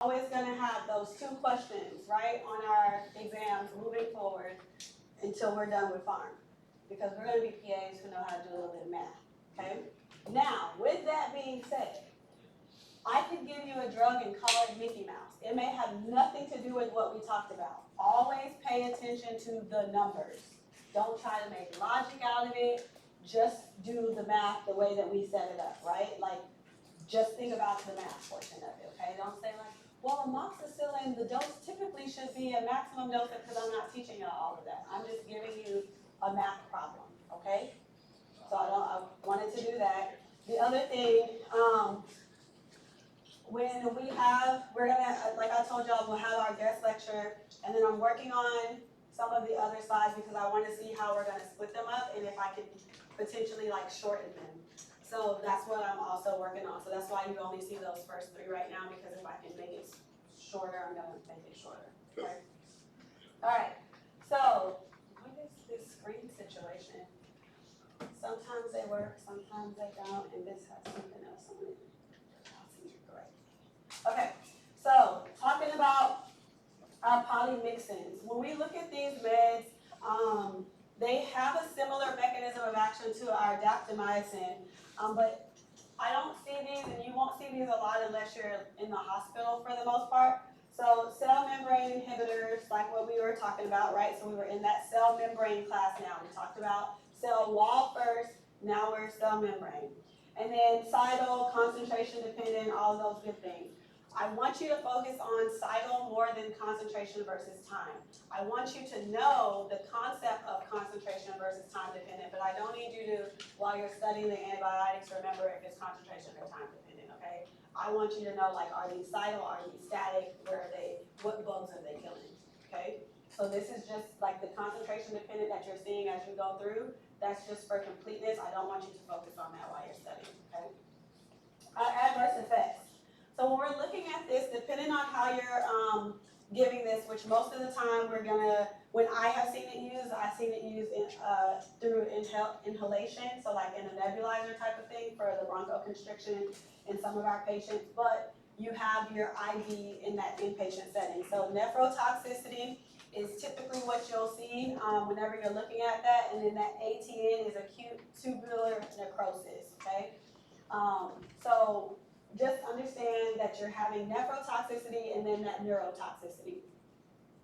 always going to have those two questions, right, on our exams moving forward until we're done with PHARM. Because we're going to be PAs who know how to do a little bit of math, okay? Now, with that being said, I could give you a drug and call it Mickey Mouse. It may have nothing to do with what we talked about. Always pay attention to the numbers. Don't try to make logic out of it. Just do the math the way that we set it up, right? Like, just think about the math portion of it, okay? Don't say like, well, amoxicillin, the dose typically should be a maximum dose, because I'm not teaching you all of that. I'm just giving you a math problem, okay? So I wanted to do that. The other thing, we're gonna, like I told y'all, we'll have our guest lecture, and then I'm working on some of the other slides because I want to see how we're gonna split them up and if I can potentially like shorten them. So that's what I'm also working on. So that's why you only see those first three right now, because if I can make it shorter, I'm gonna make it shorter. Okay. All right. So what is this screen situation? Sometimes they work, sometimes they don't, and this has something else on it. I'll see you correct. Okay. So talking about our polymyxins. When we look at these meds, they have a similar mechanism of action to our daptomycin, but I don't see these, and you won't see these a lot unless you're in the hospital for the most part. So cell membrane inhibitors, like what we were talking about, right? So we were in that cell membrane class now. We talked about cell wall first, now we're cell membrane. And then cidal, concentration dependent, all those good things. I want you to focus on cidal more than concentration versus time. I want you to know the concept of concentration versus time dependent, but I don't need you to, while you're studying the antibiotics, remember if it's concentration or time dependent, okay? I want you to know, like, are these cidal, are these static, where are they, what bugs are they killing, okay? So this is just like the concentration dependent that you're seeing as you go through. That's just for completeness. I don't want you to focus on that while you're studying, okay? Adverse effects. So when we're looking at this, depending on how you're giving this, which most of the time we're gonna, when I have seen it used, I've seen it used through inhalation, so like in a nebulizer type of thing for the bronchoconstriction in some of our patients, but you have your IV in that inpatient setting. So nephrotoxicity is typically what you'll see whenever you're looking at that, and then that ATN is acute tubular necrosis, okay? So just understand that you're having nephrotoxicity and then that neurotoxicity.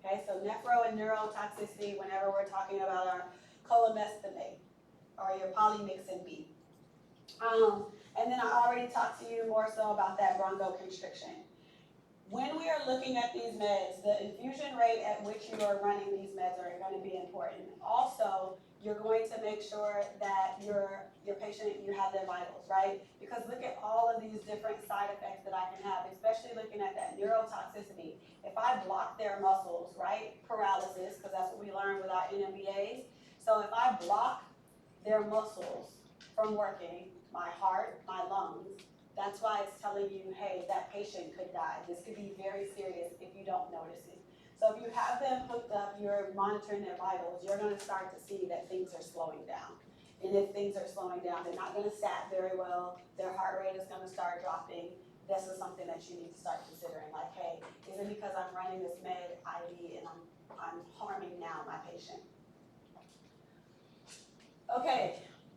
Okay, so nephro and neurotoxicity whenever we're talking about our colimestimate or your polymyxin B. And then I already talked to you more so about that bronchoconstriction. When we are looking at these meds, the infusion rate at which you are running these meds are going to be important. Also, you're going to make sure that your patient, you have their vitals, right? Because look at all of these different side effects that I can have, especially looking at that neurotoxicity. If I block their muscles, right? Paralysis, because that's what we learned with our NMBAs. So if I block their muscles from working, my heart, my lungs, that's why it's telling you, hey, that patient could die. This could be very serious if you don't notice it. So if you have them hooked up, you're monitoring their vitals, you're going to start to see that things are slowing down. And if things are slowing down, they're not going to sat very well, their heart rate is going to start dropping. This is something that you need to start considering, like, hey, is it because I'm running this med IV and I'm harming now my patient? Okay,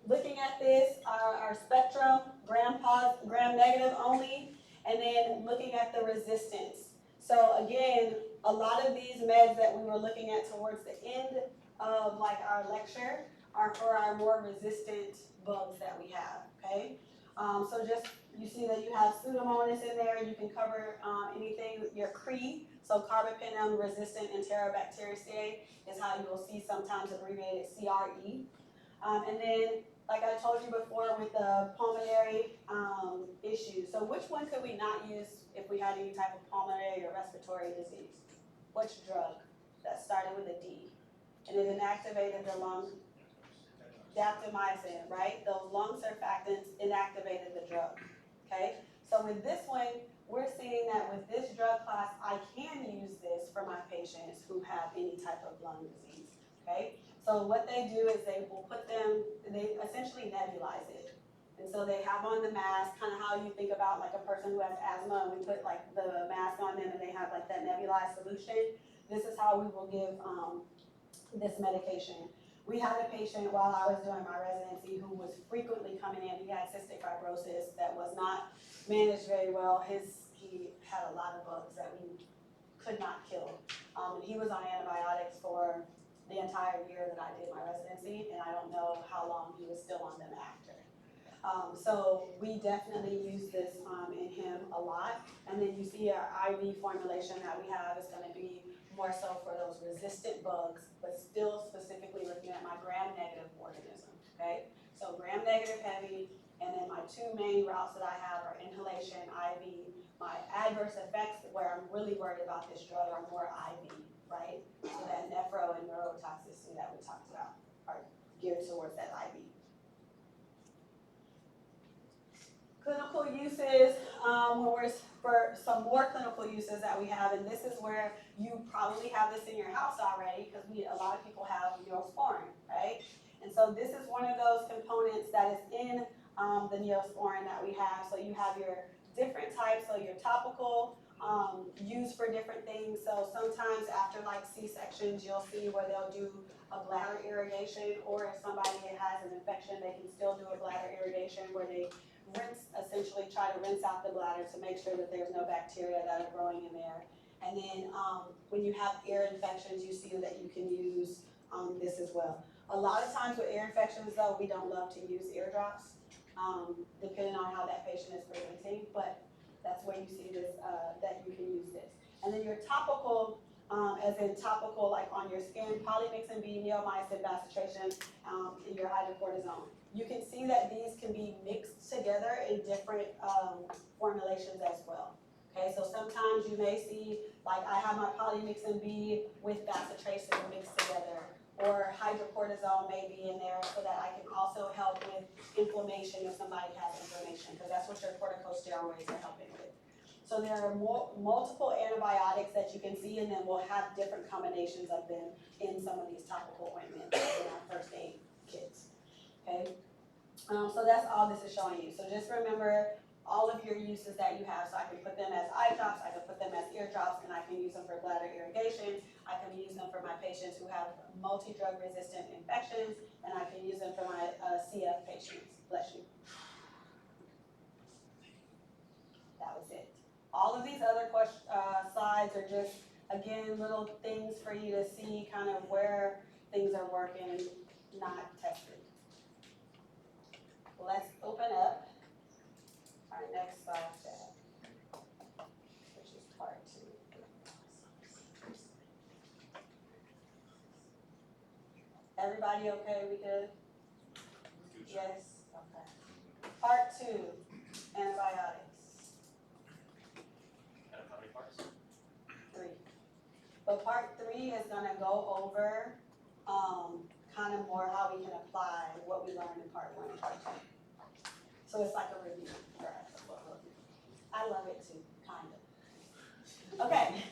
looking at this, our spectrum, gram negative only, and then looking at the resistance. So again, a lot of these meds that we were looking at towards the end of like our lecture are for our more resistant bugs that we have, okay? So just, you see that you have Pseudomonas in there, you can cover anything, your CRE, so carbapenem resistant Enterobacteriaceae is how you will see sometimes abbreviated CRE. And then, like I told you before with the pulmonary issues, so which one could we not use if we had any type of pulmonary or respiratory disease? Which drug that started with a D? And it inactivated the lung, daptomycin, right? Those lung surfactants inactivated the drug, okay? So with this one, we're seeing that with this drug class, I can use this for my patients who have any type of lung disease, okay? So what they do is they will put them, they essentially nebulize it. And so they have on the mask, kind of how you think about like a person who has asthma, and we put like the mask on them and like that nebulized solution, this is how we will give this medication. We had a patient while I was doing my residency who was frequently coming in. He had cystic fibrosis that was not managed very well. He had a lot of bugs that we could not kill. And he was on antibiotics for the entire year that I did my residency, and I don't know how long he was still on them after. So we definitely use this in him a lot. And then you see our IV formulation that we have is going to be more so for those resistant bugs, but still specifically looking at my gram-negative organism, okay? So gram-negative heavy, and then my two main routes that I have are inhalation, IV. My adverse effects, where I'm really worried about this drug, are more IV, right? So that nephro and neurotoxicity that we talked about are geared towards that IV. Clinical uses, for some more clinical uses that we have, and this is where you probably have this in your house already, because a lot of people have Neosporin, right? And so this is one of those components that is in the Neosporin that we have. So you have your different types, so your topical, used for different things. So sometimes after like C-sections, you'll see where they'll do a bladder irrigation, or if somebody has an infection, they can still do a bladder irrigation where they essentially try to rinse out the bladder to make sure that there's no bacteria that are growing in there. And then when you have ear infections, you see that you can use this as well. A lot of times with ear infections though, we don't love to use eardrops, depending on how that patient is presenting, but that's where you see this, that you can use this. And then your topical, as in topical like on your skin, polymyxin B, neomycin, bacitracin, and your hydrocortisone. You can see that these can be mixed together in different formulations as well. Okay, so sometimes you may see, like I have my polymyxin B with bacitracin mixed together, or hydrocortisone may be in there so that I can also help with inflammation if somebody has inflammation, because that's what your corticosteroids are helping with. So there are multiple antibiotics that you can see, and then we'll have different combinations of them in some of these topical ointments in our first aid kits. Okay, so that's all this is showing you. So just remember all of your uses that you have. So I can put them as eye drops, I can put them as ear drops, and I can use them for bladder irrigation. I can use them for my patients who have multi-drug resistant infections, and I can use them for my CF patients. Bless you. That was it. All of these other slides are just, again, little things for you to see kind of where things are working, not tested. Let's open up our next slide chat, which is part 2. Everybody okay? We good? Yes? Okay. Part 2, antibiotics. How many parts? 3. But part 3 is going to go over kind of more how we can apply what we learned in part 1 and part 2. So it's like a review for us. I love it too, kind of. Okay,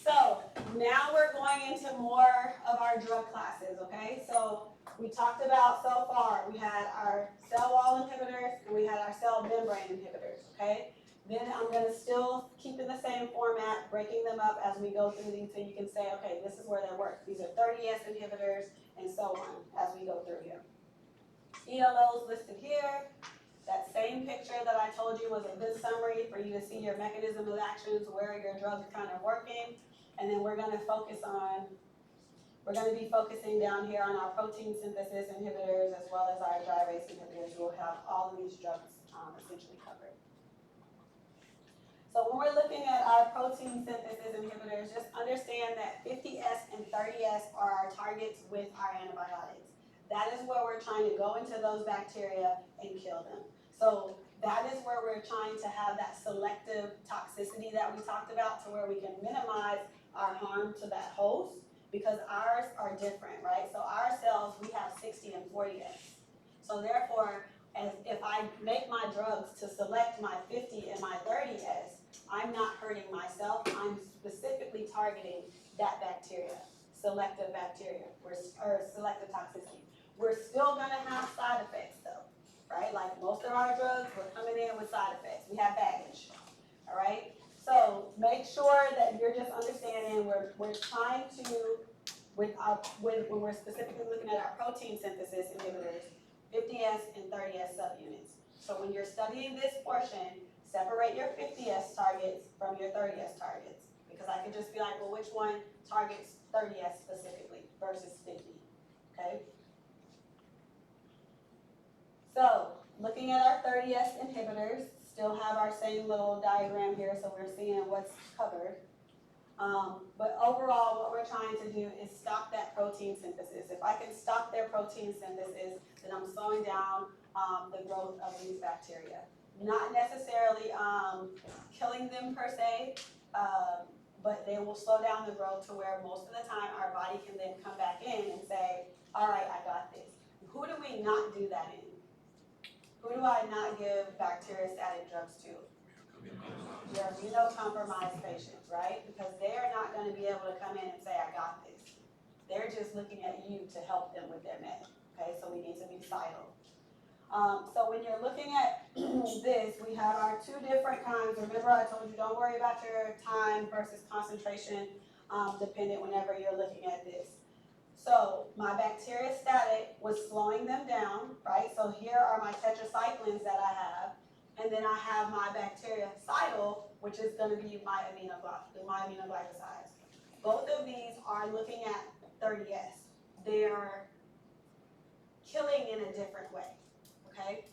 so now we're going into more of our drug classes, okay? So we talked about so far, we had our cell wall inhibitors and we had our cell membrane inhibitors, okay? Then I'm going to still keep in the same format, breaking them up as we go through these so you can say, okay, this is where they work. These are 30S inhibitors and so on as we go through here. ELOs listed here. That same picture that I told you was a good summary for you to see your mechanism of actions, where your drug's kind of working. And then we're going to be focusing down here on our protein synthesis inhibitors as well as our gyrase inhibitors. We'll have all of these drugs essentially covered. So when we're looking at our protein synthesis inhibitors, just understand that 50S and 30S are our targets with our antibiotics. That is where we're trying to go into those bacteria and kill them. So that is where we're trying to have that selective toxicity that we talked about, to where we can minimize our harm to that host, because ours are different, right? So our cells, we have 60 and 40S. So therefore, if I make my drugs to select my 50 and my 30S, I'm not hurting myself. I'm specifically targeting that bacteria, selective bacteria, or selective toxicity. We're still going to have side effects though, right? Like most of our drugs, we're coming in with side effects. We have baggage, all right? So make sure that you're just understanding we're trying to, when we're specifically looking at our protein synthesis inhibitors, 50S and 30S subunits. So when you're studying this portion, separate your 50S targets from your 30S targets. Because I could just be like, well, which one targets 30S specifically versus 50, okay? So, looking at our 30S inhibitors, still have our same little diagram here, so we're seeing what's covered. But overall, what we're trying to do is stop that protein synthesis. If I can stop their protein synthesis, then I'm slowing down the growth of these bacteria. Not necessarily killing them per se, but they will slow down the growth to where most of the time our body can then come back in and say, all right, I got this. Who do we not do that in? Who do I not give bacteriostatic drugs to? Your immunocompromised patients, right? Because they are not going to be able to come in and say, I got this. They're just looking at you to help them with their med, okay? So we need to be vital. So when you're looking at this, we have our two different kinds. Remember I told you don't worry about your time versus concentration dependent whenever you're looking at this. So my bacteriostatic was slowing them down, right? So here are my tetracyclines that I have. And then I have my bactericidal, which is going to be my aminoglycosides. Both of these are looking at 30S. They are killing in a different way, okay?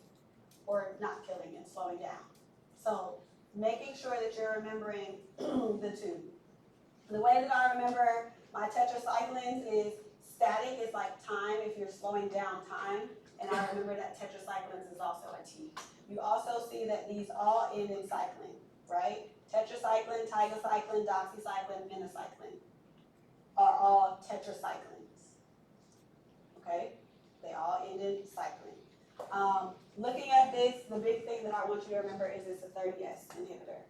Or not killing and slowing down. So making sure that you're remembering the two. The way that I remember my tetracyclines is static is like time if you're slowing down time. And I remember that tetracyclines is also a T. You also see that these all end in cycline, right? Tetracycline, tigacycline, doxycycline, minocycline are all tetracyclines, okay? They all end in cycline. Looking at this, the big thing that I want you to remember is it's a 30S inhibitor.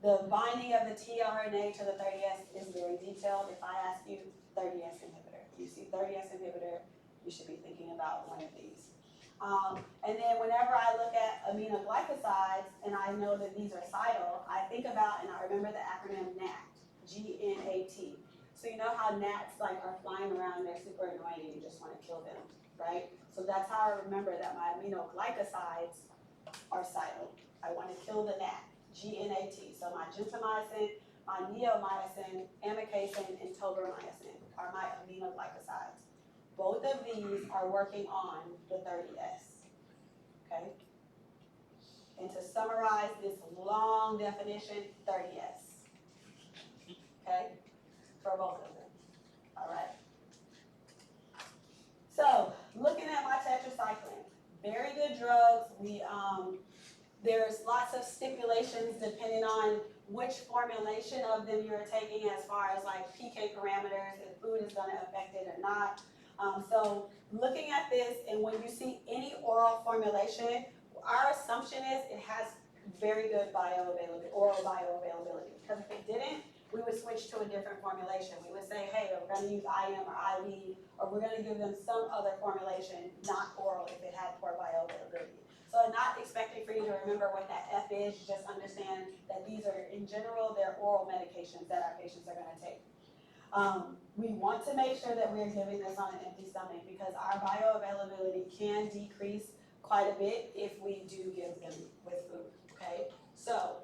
The binding of the tRNA to the 30S is very detailed. If I ask you 30S inhibitor, you see 30S inhibitor, you should be thinking about one of these. And then whenever I look at aminoglycosides and I know that these are cytal, I think about and I remember the acronym GNAT, G-N-A-T. So you know how gnats like are flying around and they're super annoying and you just want to kill them, right? So that's how I remember that my aminoglycosides are cytal. I want to kill the gnat, G-N-A-T. So my gentamicin, my neomycin, amikacin, and tobramycin are my aminoglycosides. Both of these are working on the 30S, okay? And to summarize this long definition, 30S, okay? For both of them, all right? So, looking at my tetracycline, very good drugs. There's lots of stipulations depending on which formulation of them you're taking as far as like PK parameters, if food is gonna affect it or not. So looking at this, and when you see any oral formulation, our assumption is it has very good oral bioavailability. Because if it didn't, we would switch to a different formulation. We would say, hey, we're gonna use IM or IV, or we're gonna give them some other formulation, not oral, if it had poor bioavailability. So I'm not expecting for you to remember what that F is, just understand that these are, in general, they're oral medications that our patients are gonna take. We want to make sure that we're giving this on an empty stomach because our bioavailability can decrease quite a bit if we do give them with food, okay? So,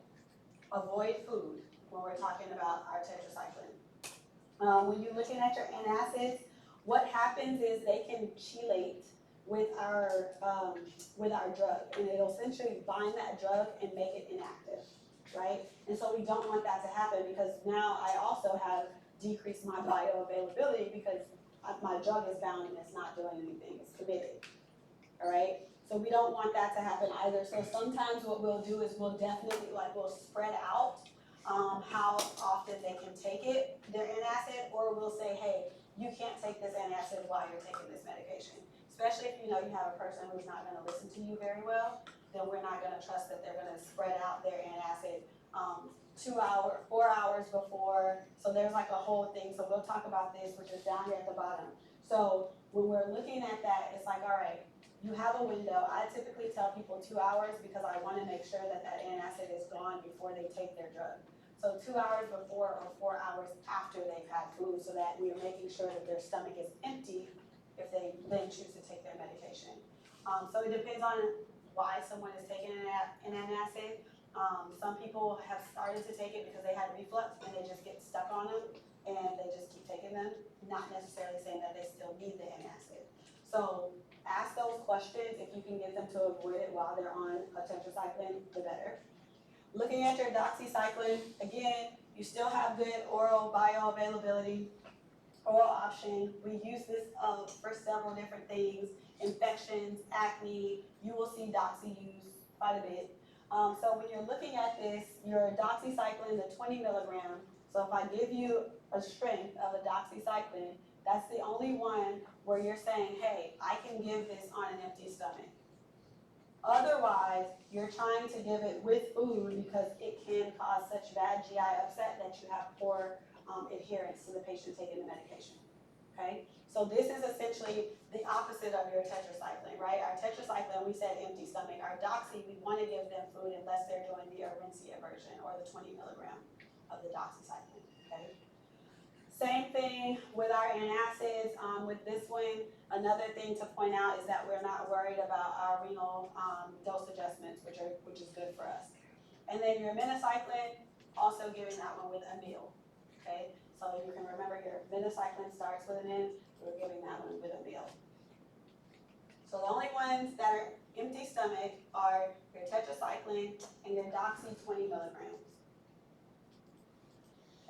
avoid food when we're talking about our tetracycline. When you're looking at your antacids, what happens is they can chelate with our drug, and it'll essentially bind that drug and make it inactive, right? And so we don't want that to happen because now I also have decreased my bioavailability because my drug is bound and it's not doing anything, it's committed, all right? So we don't want that to happen either. So sometimes what we'll do is we'll definitely, we'll spread out how often they can take it, their antacid, or we'll say, hey, you can't take this antacid while you're taking this medication. Especially if you know you have a person who's not gonna listen to you very well, then we're not gonna trust that they're gonna spread out their antacid 4 hours before. So there's like a whole thing. So we'll talk about this, which is down here at the bottom. So when we're looking at that, it's like, all right, you have a window. I typically tell people 2 hours because I want to make sure that that antacid is gone before they take their drug. So 2 hours before or 4 hours after they've had food, so that we're making sure that their stomach is empty if they then choose to take their medication. So it depends on why someone is taking an antacid. Some people have started to take it because they had reflux and they just get stuck on them and they just keep taking them, not necessarily saying that they still need the antacid. So ask those questions. If you can get them to avoid it while they're on a tetracycline, the better. Looking at your doxycycline, again, you still have good oral bioavailability, oral option. We use this for several different things, infections, acne. You will see doxy used quite a bit. So when you're looking at this, your doxycycline, the 20 milligram, so if I give you a strength of a doxycycline, that's the only one where you're saying, hey, I can give this on an empty stomach. Otherwise, you're trying to give it with food because it can cause such bad GI upset that you have poor adherence to the patient taking the medication, okay? So this is essentially the opposite of your tetracycline, right? Our tetracycline, we said empty stomach. Our doxy, we want to give them food unless they're doing the Orencia version or the 20 milligram of the doxycycline, okay? Same thing with our antacids. With this one, another thing to point out is that we're not worried about our renal dose adjustments, which is good for us. And then your minocycline, also giving that one with a meal, okay? So you can remember your minocycline starts with an N, we're giving that one with a meal. So the only ones that are empty stomach are your tetracycline and your doxy 20 milligrams.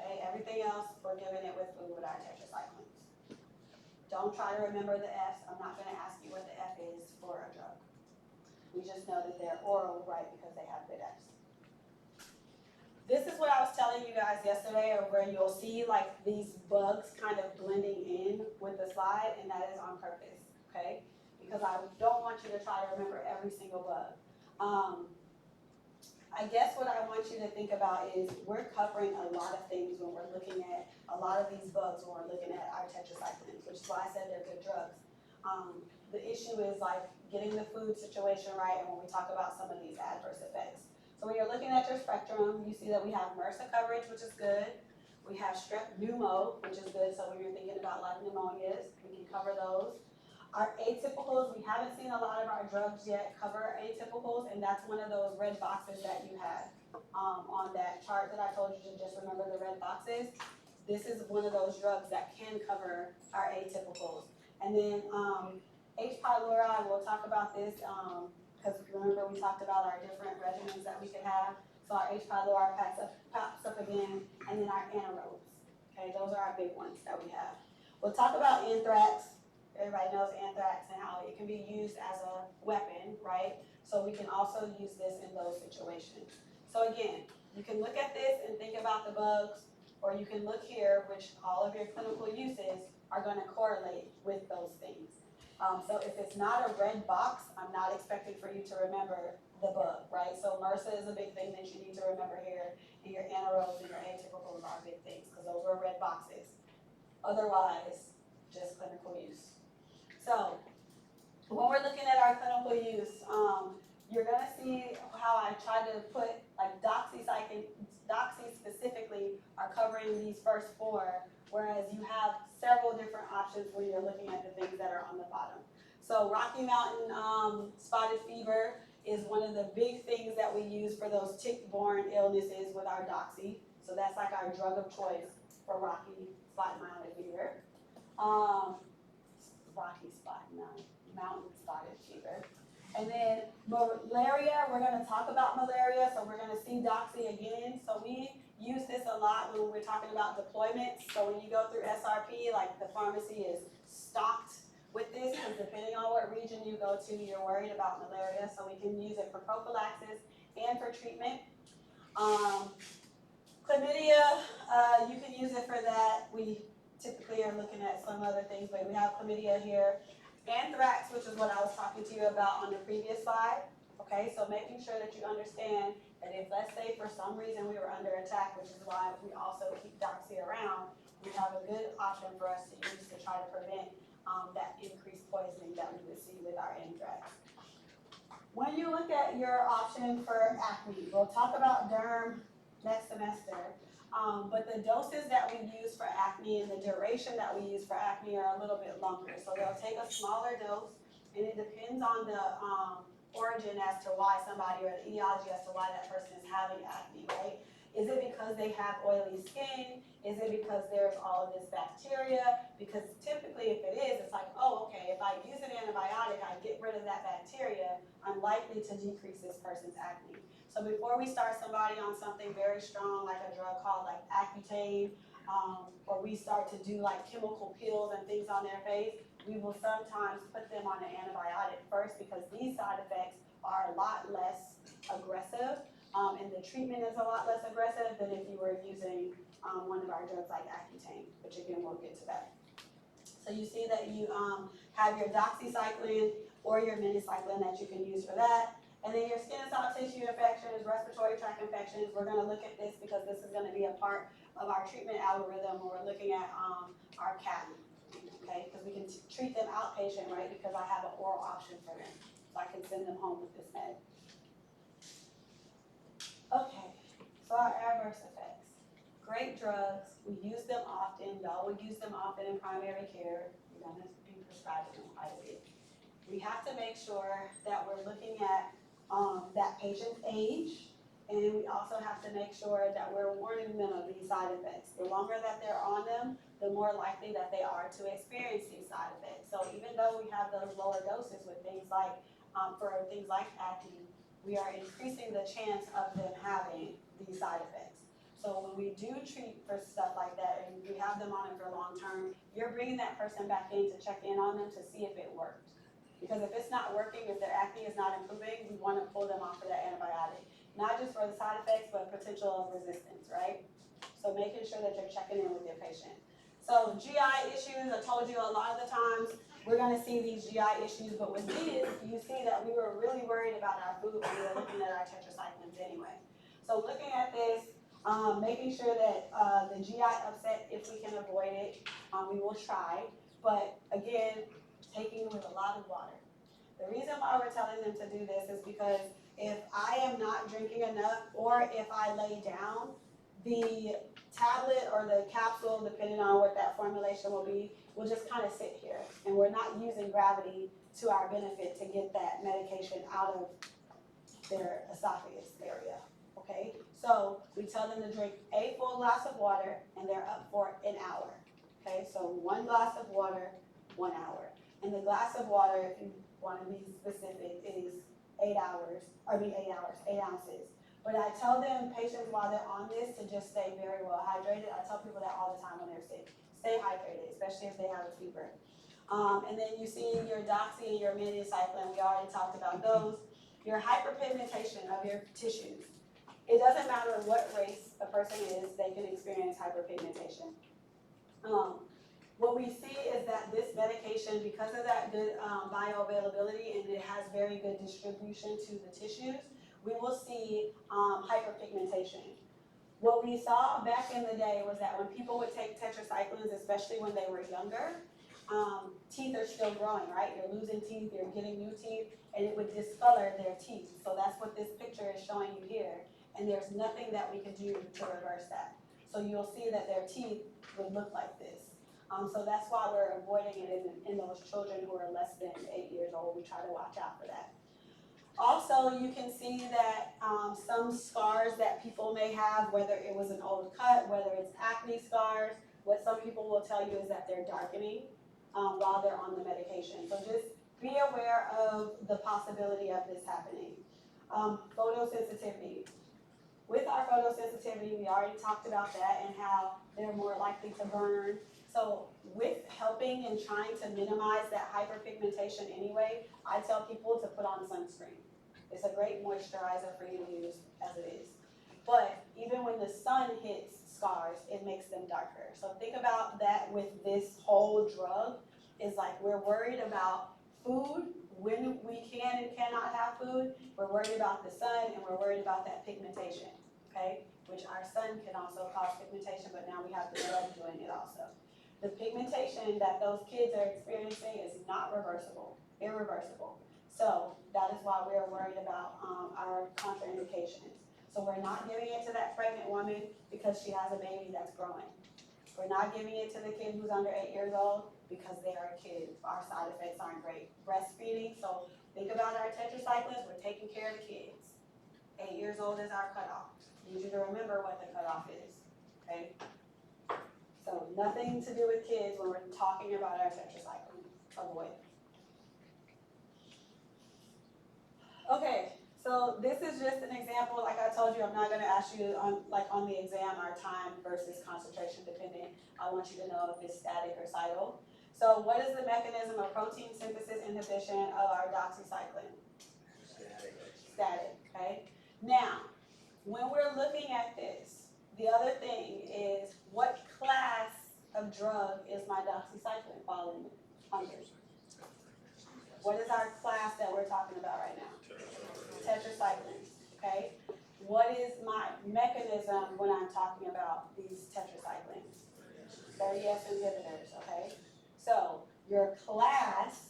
Okay, everything else, we're giving it with food with our tetracyclines. Don't try to remember the F's. I'm not gonna ask you what the F is for a drug. We just know that they're oral, right, because they have good F's. This is what I was telling you guys yesterday, or where you'll see like these bugs kind of blending in with the slide, and that is on purpose, okay? Because I don't want you to try to remember every single bug. I guess what I want you to think about is we're covering a lot of things when we're looking at a lot of these bugs when we're looking at our tetracyclines, which is why I said they're good drugs. The issue is like getting the food situation right, and when we talk about some of these adverse effects. So when you're looking at your spectrum, you see that we have MRSA coverage, which is good. We have strep pneumo, which is good, so when you're thinking about like pneumonias, we can cover those. Our atypicals, we haven't seen a lot of our drugs yet cover atypicals, and that's one of those red boxes that you had on that chart that I told you to just remember the red boxes. This is one of those drugs that can cover our atypicals. And then H. pylori, we'll talk about this because remember we talked about our different regimens that we could have. So our H. pylori pops up again, and then our anaerobes. Okay, those are our big ones that we have. We'll talk about anthrax. Everybody knows anthrax and how it can be used as a weapon, right? So we can also use this in those situations. So again, you can look at this and think about the bugs, or you can look here, which all of your clinical uses are going to correlate with those things. So if it's not a red box, I'm not expecting for you to remember the bug, right? So MRSA is a big thing that you need to remember here, and your anaerobes and your atypicals are big things because those were red boxes. Otherwise, just clinical use. So when we're looking at our clinical use, you're going to see how I try to put like doxycycline, doxy specifically are covering these first four, whereas you have several different options when you're looking at the things that are on the bottom. So Rocky Mountain spotted fever is one of the big things that we use for those tick-borne illnesses with our doxy. So that's like our drug of choice for Rocky Mountain fever. Mountain spotted fever. And then malaria, we're going to talk about malaria, so we're going to see doxy again. So we use this a lot when we're talking about deployments. So when you go through SRP, like the pharmacy is stocked with this, because depending on what region you go to, you're worried about malaria. So we can use it for prophylaxis and for treatment. Chlamydia, you can use it for that. We typically are looking at some other things, but we have chlamydia here. Anthrax, which is what I was talking to you about on the previous slide. Okay, so making sure that you understand that if, let's say, for some reason we were under attack, which is why we also keep doxy around, we have a good option for us to use to try to prevent that increased poisoning that we would see with our anthrax. When you look at your option for acne, we'll talk about derm next semester. But the doses that we use for acne and the duration that we use for acne are a little bit longer. So they'll take a smaller dose, and it depends on the origin as to why somebody, or the etiology as to why that person is having acne, right? Is it because they have oily skin? Is it because there's all of this bacteria? Because typically if it is, it's like, oh, okay, if I use an antibiotic, I get rid of that bacteria, I'm likely to decrease this person's acne. So before we start somebody on something very strong, like a drug called like Accutane, or we start to do like chemical peels and things on their face, we will sometimes put them on an antibiotic first because these side effects are a lot less aggressive, and the treatment is a lot less aggressive than if you were using one of our drugs like Accutane, which again, we'll get to that. So you see that you have your doxycycline or your minocycline that you can use for that. And then your skin and soft tissue infections, respiratory tract infections, we're gonna look at this because this is gonna be a part of our treatment algorithm when we're looking at our CAP, okay? Because we can treat them outpatient, right? Because I have an oral option for them. So I can send them home with this med. Okay, so our adverse effects. Great drugs, we use them often, y'all would use them often in primary care. You're gonna be prescribing them quite a bit. We have to make sure that we're looking at that patient's age, and we also have to make sure that we're warning them of these side effects. The longer that they're on them, the more likely that they are to experience these side effects. So even though we have those lower doses with things like, for things like acne, we are increasing the chance of them having these side effects. So when we do treat for stuff like that, and we have them on it for long term, you're bringing that person back in to check in on them to see if it worked. Because if it's not working, if their acne is not improving, we want to pull them off of that antibiotic. Not just for the side effects, but potential of resistance, right? So making sure that you're checking in with your patient. So GI issues, I told you a lot of the times, we're gonna see these GI issues, but with these, you see that we were really worried about our food when we were looking at our tetracyclines anyway. So looking at this, making sure that the GI upset, if we can avoid it, we will try. But again, taking with a lot of water. The reason why we're telling them to do this is because if I am not drinking enough, or if I lay down, the tablet or the capsule, depending on what that formulation will be, will just kind of sit here. And we're not using gravity to our benefit to get that medication out of their esophagus area, okay? So we tell them to drink a full glass of water, and they're up for an hour, okay? So 1 glass of water, 1 hour. And the glass of water, if you want to be specific, is 8 ounces. But I tell them, patients while they're on this, to just stay very well hydrated. I tell people that all the time when they're sick. Stay hydrated, especially if they have a fever. And then you see your doxy and your minocycline, we already talked about those. Your hyperpigmentation of your tissues. It doesn't matter what race a person is, they can experience hyperpigmentation. What we see is that this medication, because of that good bioavailability, and it has very good distribution to the tissues, we will see hyperpigmentation. What we saw back in the day was that when people would take tetracyclines, especially when they were younger, teeth are still growing, right? You're losing teeth, you're getting new teeth, and it would discolor their teeth. So that's what this picture is showing you here. And there's nothing that we can do to reverse that. So you'll see that their teeth would look like this. So that's why we're avoiding it in those children who are less than 8 years old. We try to watch out for that. Also, you can see that some scars that people may have, whether it was an old cut, whether it's acne scars, what some people will tell you is that they're darkening while they're on the medication. So just be aware of the possibility of this happening. Photosensitivity. With our photosensitivity, we already talked about that and how they're more likely to burn. So with helping and trying to minimize that hyperpigmentation anyway, I tell people to put on sunscreen. It's a great moisturizer for you to use as it is. But even when the sun hits scars, it makes them darker. So think about that with this whole drug, is like we're worried about food when we can and cannot have food. We're worried about the sun, and we're worried about that pigmentation, okay? Which our sun can also cause pigmentation, but now we have the drug doing it also. The pigmentation that those kids are experiencing is not reversible, irreversible. So that is why we're worried about our contraindications. So we're not giving it to that pregnant woman because she has a baby that's growing. We're not giving it to the kid who's under 8 years old because they are a kid. Our side effects aren't great. Breastfeeding, so think about our tetracyclines, we're taking care of the kids. 8 years old is our cutoff. Need you to remember what the cutoff is, okay? So nothing to do with kids when we're talking about our tetracycline. Avoid. Okay, so this is just an example. Like I told you, I'm not gonna ask you on the exam our time versus concentration dependent. I want you to know if it's static or cidal. So what is the mechanism of protein synthesis inhibition of our doxycycline? Static, okay? Now, when we're looking at this, the other thing is what class of drug is my doxycycline falling under? What is our class that we're talking about right now? Tetracyclines, okay? What is my mechanism when I'm talking about these tetracyclines? 30S inhibitors, okay? So your class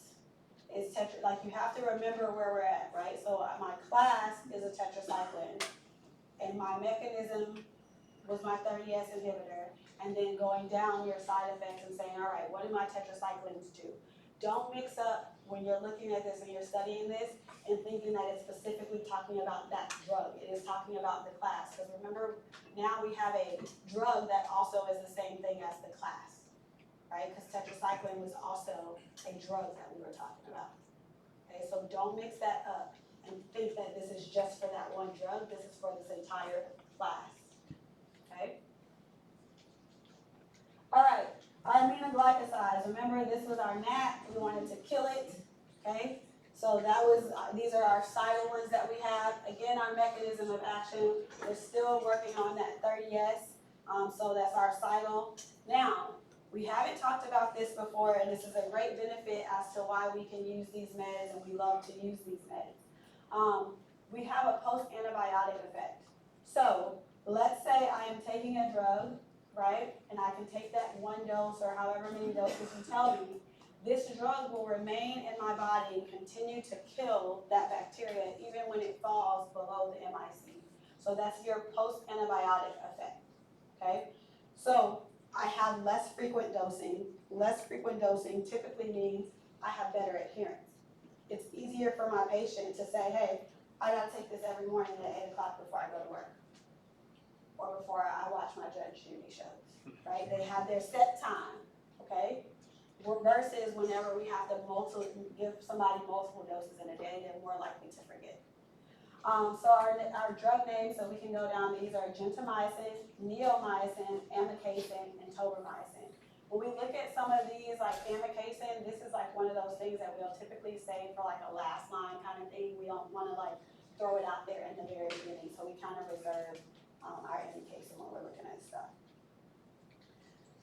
is like you have to remember where we're at, right? So my class is a tetracycline, and my mechanism was my 30S inhibitor, and then going down your side effects and saying, all right, what do my tetracyclines do? Don't mix up when you're looking at this and you're studying this and thinking that it's specifically talking about that drug. It is talking about the class, because remember, now we have a drug that also is the same thing as the class, right? Because tetracycline was also a drug that we were talking about. Okay, so don't mix that up and think that this is just for that one drug. This is for this entire class. Okay? All right, our aminoglycosides. Remember, this was our gnat. We wanted to kill it. Okay? So that was, these are our cidal ones that we have. Again, our mechanism of action, we're still working on that 30S. So that's our cidal. Now, we haven't talked about this before, and this is a great benefit as to why we can use these meds, and we love to use these meds. We have a post-antibiotic effect. So let's say I am taking a drug, right, and I can take that one dose or however many doses you tell me. This drug will remain in my body and continue to kill that bacteria even when it falls below the MIC. So that's your post-antibiotic effect, okay? So I have less frequent dosing. Less frequent dosing typically means I have better adherence. It's easier for my patient to say, hey, I gotta take this every morning at 8 o'clock before I go to work, or before I watch my Judge Judy shows, right? They have their set time, okay? Versus whenever we have to give somebody multiple doses in a day, they're more likely to forget. So our drug names, so we can go down, these are gentamicin, neomycin, amikacin, and tobramycin. When we look at some of these, like amikacin, this is like one of those things that we'll typically say for like a last line kind of thing. We don't want to like throw it out there in the very beginning, so we kind of reserve our amikacin when we're looking at stuff.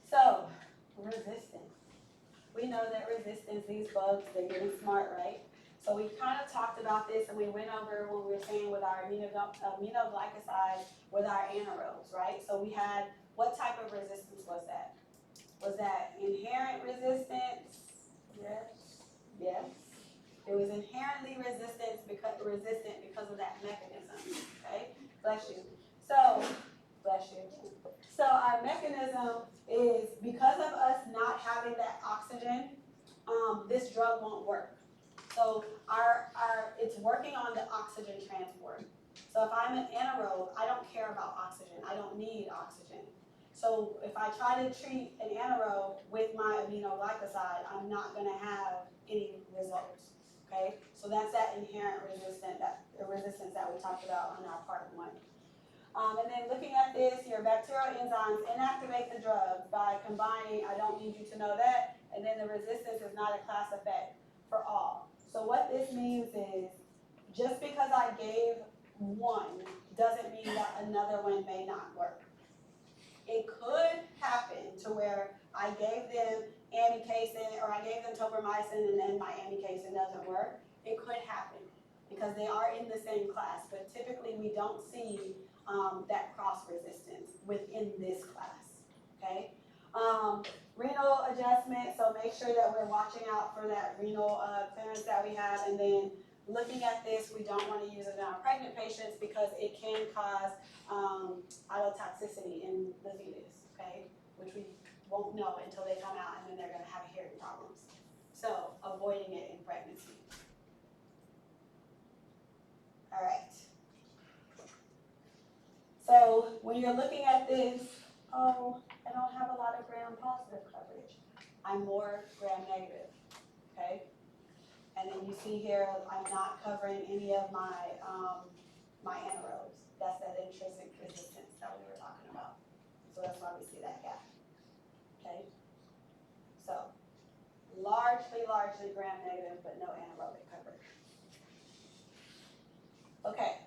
So, resistance. We know that resistance, these bugs, they're getting smart, right? So we kind of talked about this, and we went over what we were saying with our aminoglycosides with our anaerobes, right? So we had, what type of resistance was that? Was that inherent resistance? Yes. Yes. It was inherently resistant because of that mechanism, okay? Bless you. So, bless you. So our mechanism is, because of us not having that oxygen, this drug won't work. So it's working on the oxygen transport. So if I'm an anaerobe, I don't care about oxygen. I don't need oxygen. So if I try to treat an anaerobe with my aminoglycoside, I'm not going to have any results. Okay? So that's that inherent resistance that we talked about in our part 1. And then looking at this, your bacterial enzymes inactivate the drug by combining, I don't need you to know that, and then the resistance is not a class effect for all. So what this means is, just because I gave one doesn't mean that another one may not work. It could happen to where I gave them amikacin, or I gave them tobramycin, and then my amikacin doesn't work. It could happen, because they are in the same class, but typically we don't see that cross resistance within this class, okay? Renal adjustment, so make sure that we're watching out for that renal clearance that we have, and then looking at this, we don't want to use it in our pregnant patients because it can cause ototoxicity in the fetus, okay? Which we won't know until they come out, and then they're going to have hearing problems. So avoiding it in pregnancy. All right. So when you're looking at this, oh, I don't have a lot of gram-positive coverage. I'm more gram-negative, okay? And then you see here, I'm not covering any of my my anaerobes. That's that intrinsic resistance that we were talking about. So that's why we see that gap, okay? So largely gram-negative, but no anaerobic coverage. Okay,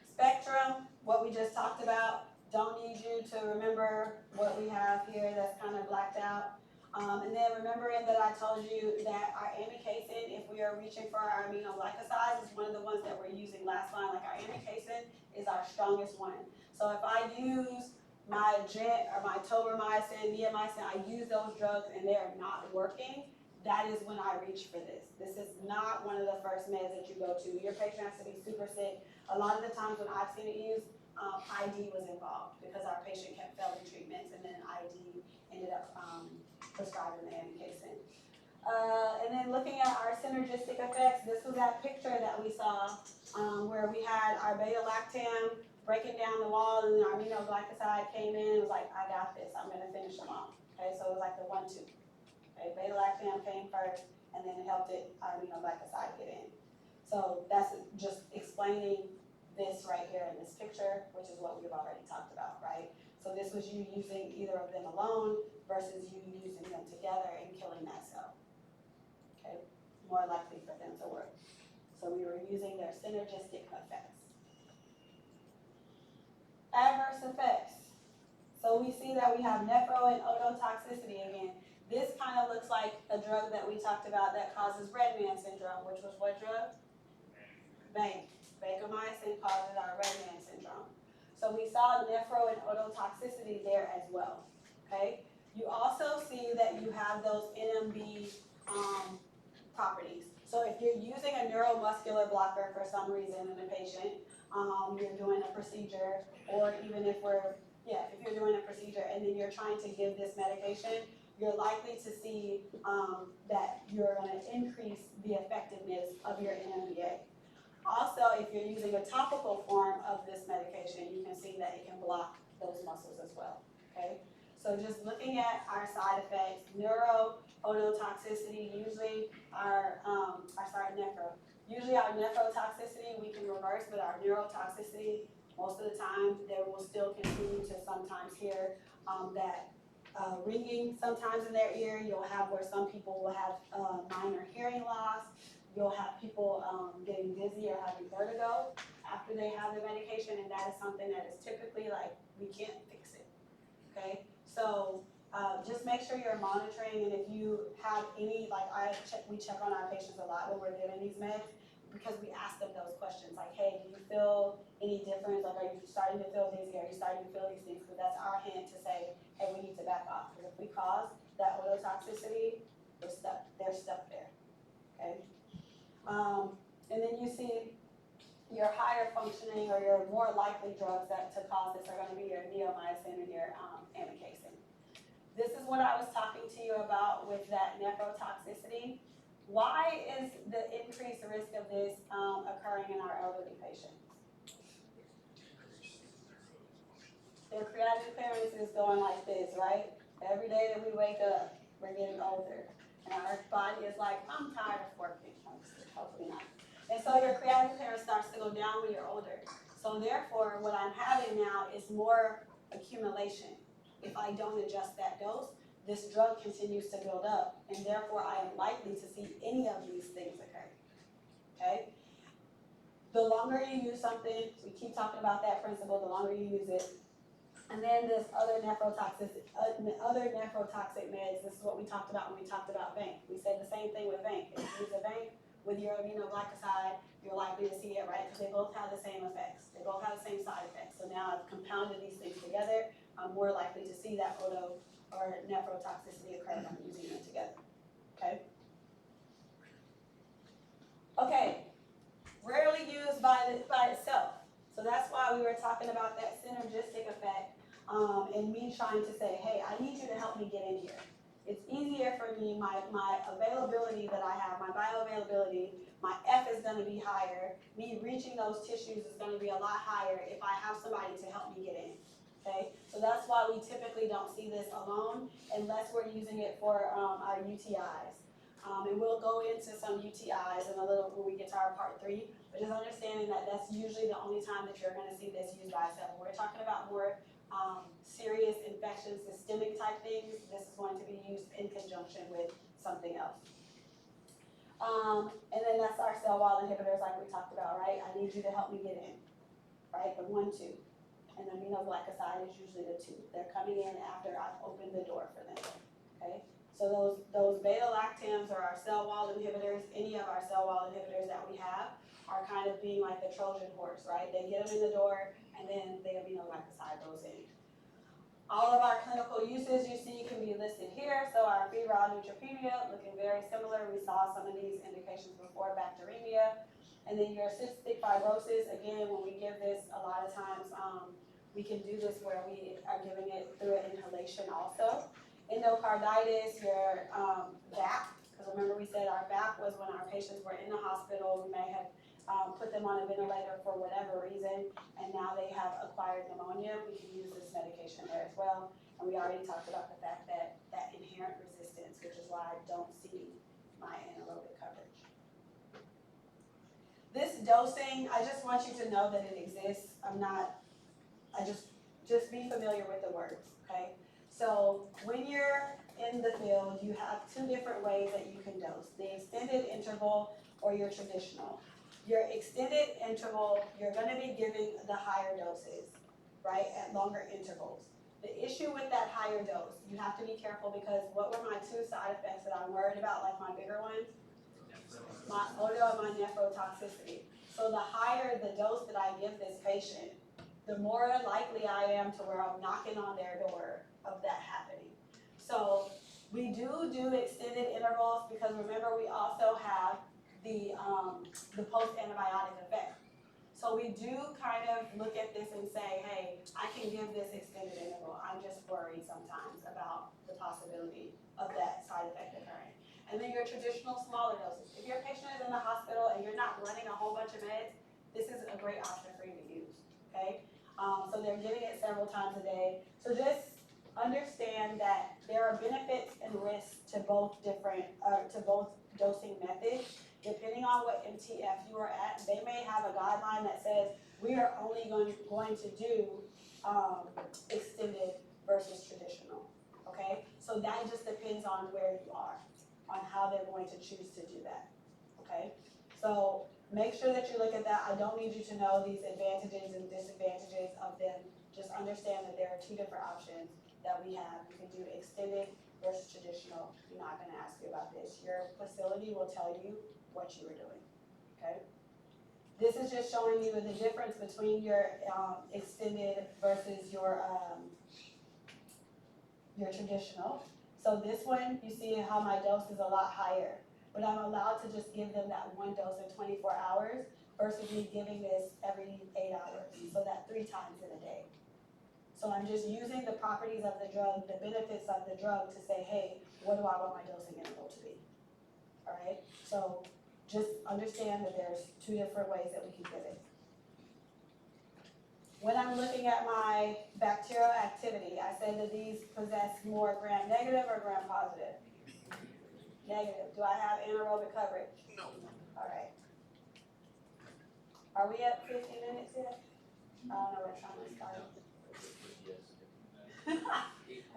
spectrum, what we just talked about. Don't need you to remember what we have here that's kind of blacked out. And then remembering that I told you that our amikacin, if we are reaching for our aminoglycosides, is one of the ones that we're using last line. Like our amikacin is our strongest one. So if I use my Gent or my tobramycin, neomycin, I use those drugs and they are not working, that is when I reach for this. This is not one of the first meds that you go to. Your patient has to be super sick. A lot of the times when I've seen it used, ID was involved because our patient kept failing treatments, and then ID ended up prescribing the amikacin. And then looking at our synergistic effects, this was that picture that we saw where we had our beta-lactam breaking down the wall, and then our aminoglycoside came in. It was like, I got this. I'm going to finish them off. Okay, so it was like the 1-2. Okay, beta-lactam came first, and then it helped our aminoglycoside get in. So that's just explaining this right here in this picture, which is what we've already talked about, right? So this was you using either of them alone versus you using them together and killing that cell. Okay, more likely for them to work. So we were using their synergistic effects. Adverse effects. So we see that we have nephro and ototoxicity again. This kind of looks like a drug that we talked about that causes red man syndrome, which was what drug? Bank. Vancomycin causes our red man syndrome. So we saw nephro and ototoxicity there as well, okay? You also see that you have those NMB properties. So if you're using a neuromuscular blocker for some reason in a patient, you're doing a procedure, or even if if you're doing a procedure and then you're trying to give this medication, you're likely to see that you're going to increase the effectiveness of your NMDA. Also, if you're using a topical form of this medication, you can see that it can block those muscles as well, okay? So just looking at our side effects, ototoxicity, usually usually our nephrotoxicity we can reverse, but our neurotoxicity, most of the time, they will still continue to sometimes hear that ringing sometimes in their ear. You'll have where some people will have minor hearing loss. You'll have people getting dizzy or having vertigo after they have the medication, and that is something that is typically like, we can't fix it, okay? So just make sure you're monitoring, and if you have any, like we check on our patients a lot when we're giving these meds, because we ask them those questions, like, hey, do you feel any difference? Like, are you starting to feel dizzy? Are you starting to feel these things? Because that's our hint to say, hey, we need to back off, because if we cause that ototoxicity, they're stuck there, okay? And then you see your higher functioning or your more likely drugs to cause this are going to be your neomycin and your amikacin. This is what I was talking to you about with that nephrotoxicity. Why is the increased risk of this occurring in our elderly patients? Their creatinine clearance is going like this, right? Every day that we wake up, we're getting older. And our body is like, I'm tired of working. Hopefully not. And so your creatinine clearance starts to go down when you're older. So therefore, what I'm having now is more accumulation. If I don't adjust that dose, this drug continues to build up, and therefore I am likely to see any of these things occur, okay? The longer you use something, we keep talking about that principle, the longer you use it. And then this other nephrotoxic meds, this is what we talked about when we talked about Vanc. We said the same thing with Vanc. If you use a Vanc with your aminoglycoside, you're likely to see it, right? Because they both have the same effects. They both have the same side effects. So now I've compounded these things together, I'm more likely to see that oto or nephrotoxicity occur when I'm using them together, okay? Okay, why we were talking about that synergistic effect, and me trying to say, hey, I need you to help me get in here. It's easier for me, my availability that I have, my bioavailability, my F is gonna be higher. Me reaching those tissues is gonna be a lot higher if I have somebody to help me get in, okay? So that's why we typically don't see this alone unless we're using it for our UTIs. And we'll go into some UTIs in a little when we get to our part 3, but just understanding that that's usually the only time that you're gonna see this used by itself. When we're talking about more serious infections, systemic type things, this is going to be used in conjunction with something else. And then that's our cell wall inhibitors like we talked about, right? I need you to help me get in, right? The 1, 2. And the aminoglycoside is usually the 2. They're coming in after I've opened the door for them, okay? So those beta-lactams or our cell wall inhibitors, any of our cell wall inhibitors that we have, are kind of being like the Trojan horse, right? They get them in the door, and then the aminoglycoside goes in. All of our clinical uses you see can be listed here. So our febrile neutropenia, looking very similar. We saw some of these indications before, bacteremia. And then your cystic fibrosis, again, when we give this, a lot of times we can do this where we are giving it through an inhalation also. Endocarditis, your VAP, because remember we said our VAP was when our patients were in the hospital. We may have put them on a ventilator for whatever reason, and now they have acquired pneumonia. We can use this medication there as well. And we already talked about the fact that that inherent resistance, which is why I don't see my anaerobic coverage. This dosing, I just want you to know that it exists. Just be familiar with the words, okay? So when you're in the field, you have 2 different ways that you can dose, the extended interval or your traditional. Your extended interval, you're gonna be giving the higher doses, right, at longer intervals. The issue with that higher dose, you have to be careful because what were my 2 side effects that I'm worried about, like my bigger ones? My odo and my nephrotoxicity. So the higher the dose that I give this patient, the more likely I am to where I'm knocking on their door of that happening. So we do extended intervals because remember we also have the post-antibiotic effect. So we do kind of look at this and say, hey, I can give this extended interval. I'm just worried sometimes about the possibility of that side effect occurring. And then your traditional smaller doses. If your patient is in the hospital and you're not running a whole bunch of meds, this is a great option for you to use, okay? So they're giving it several times a day. So just understand that there are benefits and risks to both dosing methods. Depending on what MTF you are at, they may have a guideline that says we are only going to do extended versus traditional, okay? So that just depends on where you are, on how they're going to choose to do that, okay? So make sure that you look at that. I don't need you to know these advantages and disadvantages of them. Just understand that there are 2 different options that we have. You can do extended versus traditional. I'm not gonna ask you about this. Your facility will tell you what you were doing, okay? This is just showing you the difference between your extended versus your traditional. So this one, you see how my dose is a lot higher, but I'm allowed to just give them that 1 dose in 24 hours versus me giving this every 8 hours, so that 3 times in a day. So I'm just using the properties of the drug, the benefits of the drug to say, hey, what do I want my dosing interval to be? All right, so just understand that there's 2 different ways that we can give it. When I'm looking at my bacterial activity, I say that these possess more gram-negative or gram-positive? Negative. Do I have anaerobic coverage? No. All right. Are we at 50 minutes yet? I don't know, we're trying to start.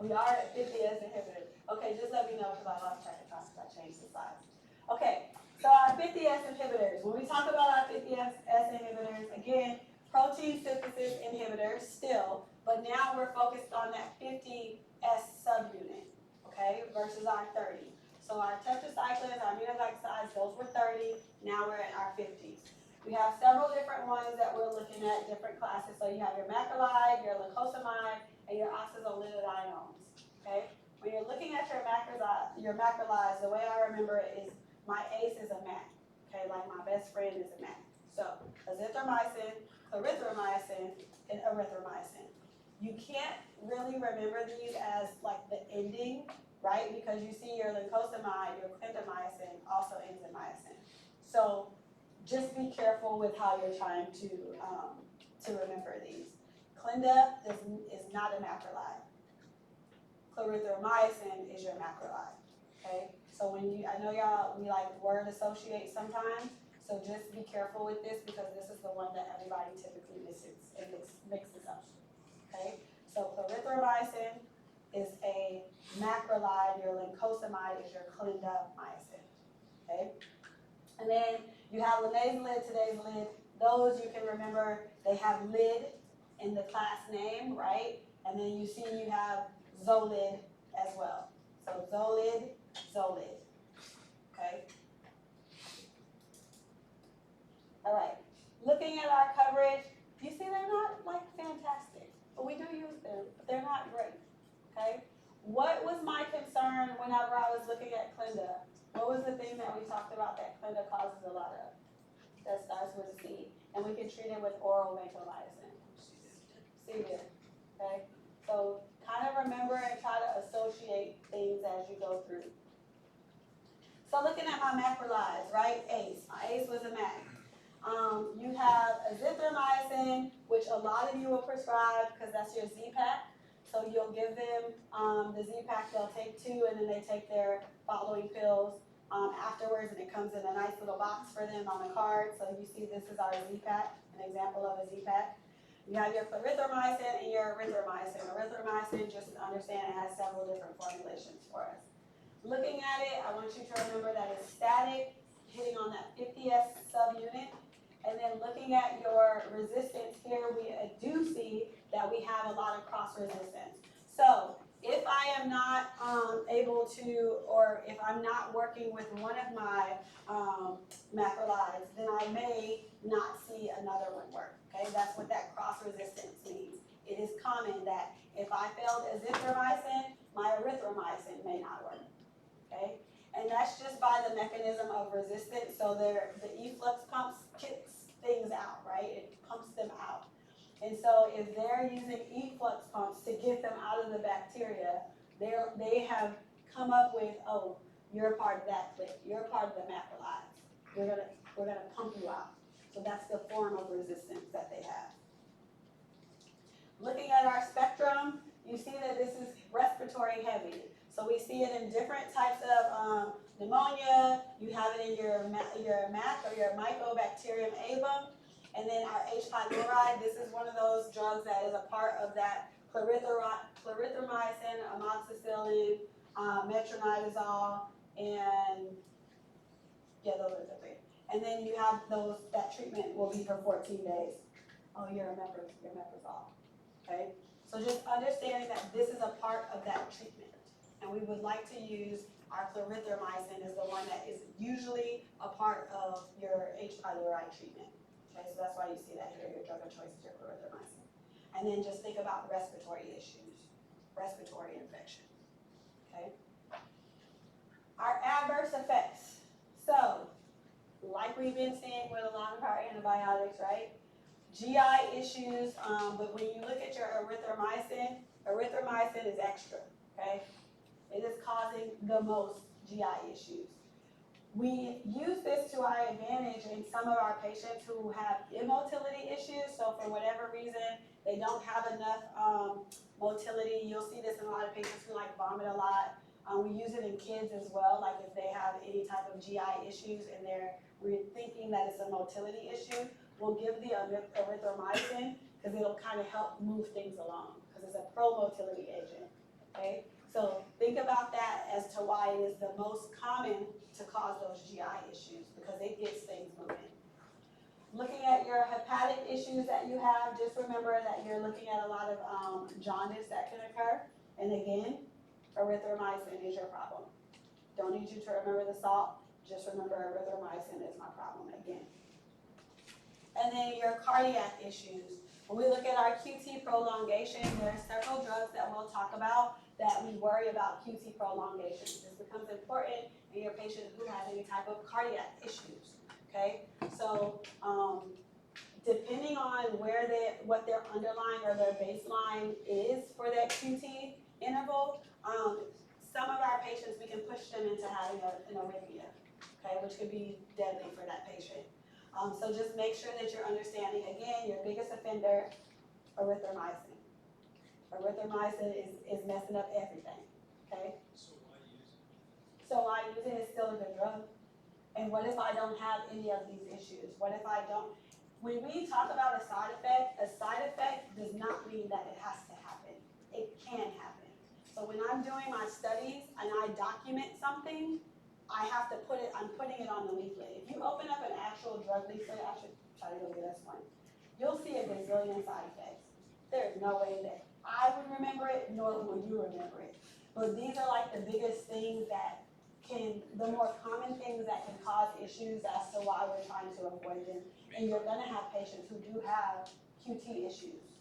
We are at 50 as inhibitors. Okay, just let me know because I lost track of time because I changed the slides. Okay, so our 50S inhibitors. When we talk about our 50S inhibitors, again, protein synthesis inhibitors still, but now we're focused on that 50S subunit, okay, versus our 30. So our tetracyclines, our aminoglycosides, those were 30, now we're at our 50s. We have several different ones that we're looking at, different classes. So you have your macrolide, your glucosamide, and your oxazolidinediones, okay? When you're looking at your macrolides, the way I remember it is my ACE is a MAC, okay? Like my best friend is a MAC. So azithromycin, clarithromycin, and erythromycin. You can't really remember these as like the ending, right? Because you see your lincosamide, your clindamycin also ends in mycin. So just be careful with how you're trying to remember these. Clinda is not a macrolide. Clarithromycin is your macrolide, okay? So I know y'all, we like word associate sometimes, so just be careful with this because this is the one that everybody typically misses and makes assumptions, okay? So clarithromycin is a macrolide, your lincosamide is your clindamycin, okay? And then you have linezolid, tadalafil. Those you can remember, they have lid in the class name, right? And then you see you have Zolid as well. So Zolid, okay? All right, looking at our coverage, you see they're not like fantastic, but we do use them, but they're not great, okay? What was my concern whenever I was looking at Clinda? What was the thing that we talked about that Clinda causes a lot of? That starts with a C, and we can treat it with oral vancomycin. C there, okay? So kind of remember and try to associate things as you go through. So looking at my macrolides, right? ACE, my ACE was a MAC. You have azithromycin, which a lot of you will prescribe because that's your Z-Pack. So you'll give them the Z-Pack, they'll take 2, and then they take their following pills afterwards, and it comes in a nice little box for them on a card. So you see this is our Z-Pack, an example of a Z-Pack. You have your clarithromycin and your erythromycin. Erythromycin, just understand it has several different formulations for us. Looking at it, I want you to remember that it's static, hitting on that 50S subunit. And then looking at your resistance here, we do see that we have a lot of cross resistance. So if I am not able to, or if I'm not working with one of my macrolides, then I may not see another one work, okay? That's what that cross resistance means. It is common that if I failed azithromycin, my erythromycin may not work, okay? And that's just by the mechanism of resistance. So the efflux pumps kicks things out, right? It pumps them out. And so if they're using efflux pumps to get them out of the bacteria, they have come up with, oh, you're a part of that clique. You're a part of the macrolides. We're gonna pump you out. So that's the form of resistance that they have. Looking at our spectrum, you see that this is respiratory heavy. So we see it in different types of pneumonia. You have it in your MAC or your Mycobacterium avum. And then our H. pylori, this is one of those drugs that is a part of that clarithromycin, amoxicillin, metronidazole, and yeah, those are the 3. And then you have that treatment will be for 14 days. Oh, your meprazole, okay? So just understanding that this is a part of that treatment. And we would like to use our clarithromycin as the one that is usually a part of your H. pylori treatment. Okay, so that's why you see that here, your drug of choice is your clarithromycin. And then just think about respiratory issues, respiratory infection, okay? Our adverse effects. So, like we've been seeing with a lot of our antibiotics, right? GI issues, but when you look at your erythromycin is extra, okay? It is causing the most GI issues. We use this to our advantage in some of our patients who have immotility issues. So for whatever reason, they don't have enough motility. You'll see this in a lot of patients who like vomit a lot. We use it in kids as well, like if they have any type of GI issues and we're thinking that it's a motility issue, we'll give the erythromycin because it'll kind of help move things along because it's a pro-motility agent, okay? So think about that as to why it is the most common to cause those GI issues because it gets things moving. Looking at your hepatic issues that you have, just remember that you're looking at a lot of jaundice that can occur. And again, erythromycin is your problem. Don't need you to remember the salt, just remember erythromycin is my problem again. And then your cardiac issues. When we look at our QT prolongation, there are several drugs that we'll talk about that we worry about QT prolongation. This becomes important in your patient who has any type of cardiac issues, okay? So depending on what their underlying or their baseline is for that QT interval, some of our patients, we can push them into having an arrhythmia, okay, which could be deadly for that patient. So just make sure that you're understanding, again, your biggest offender, erythromycin. Erythromycin is messing up everything, okay? So why use it? So why use it? It's still a good drug. And what if I don't have any of these issues? What if I don't? When we talk about a side effect does not mean that it has to happen. It can happen. So when I'm doing my studies and I document something, I'm putting it on the leaflet. If you open up an actual drug leaflet, I should try to go get us one. You'll see a gazillion side effects. There's no way that I would remember it, nor will you remember it. But these are like the biggest things that the more common things that can cause issues as to why we're trying to avoid them. And you're gonna have patients who do have QT issues,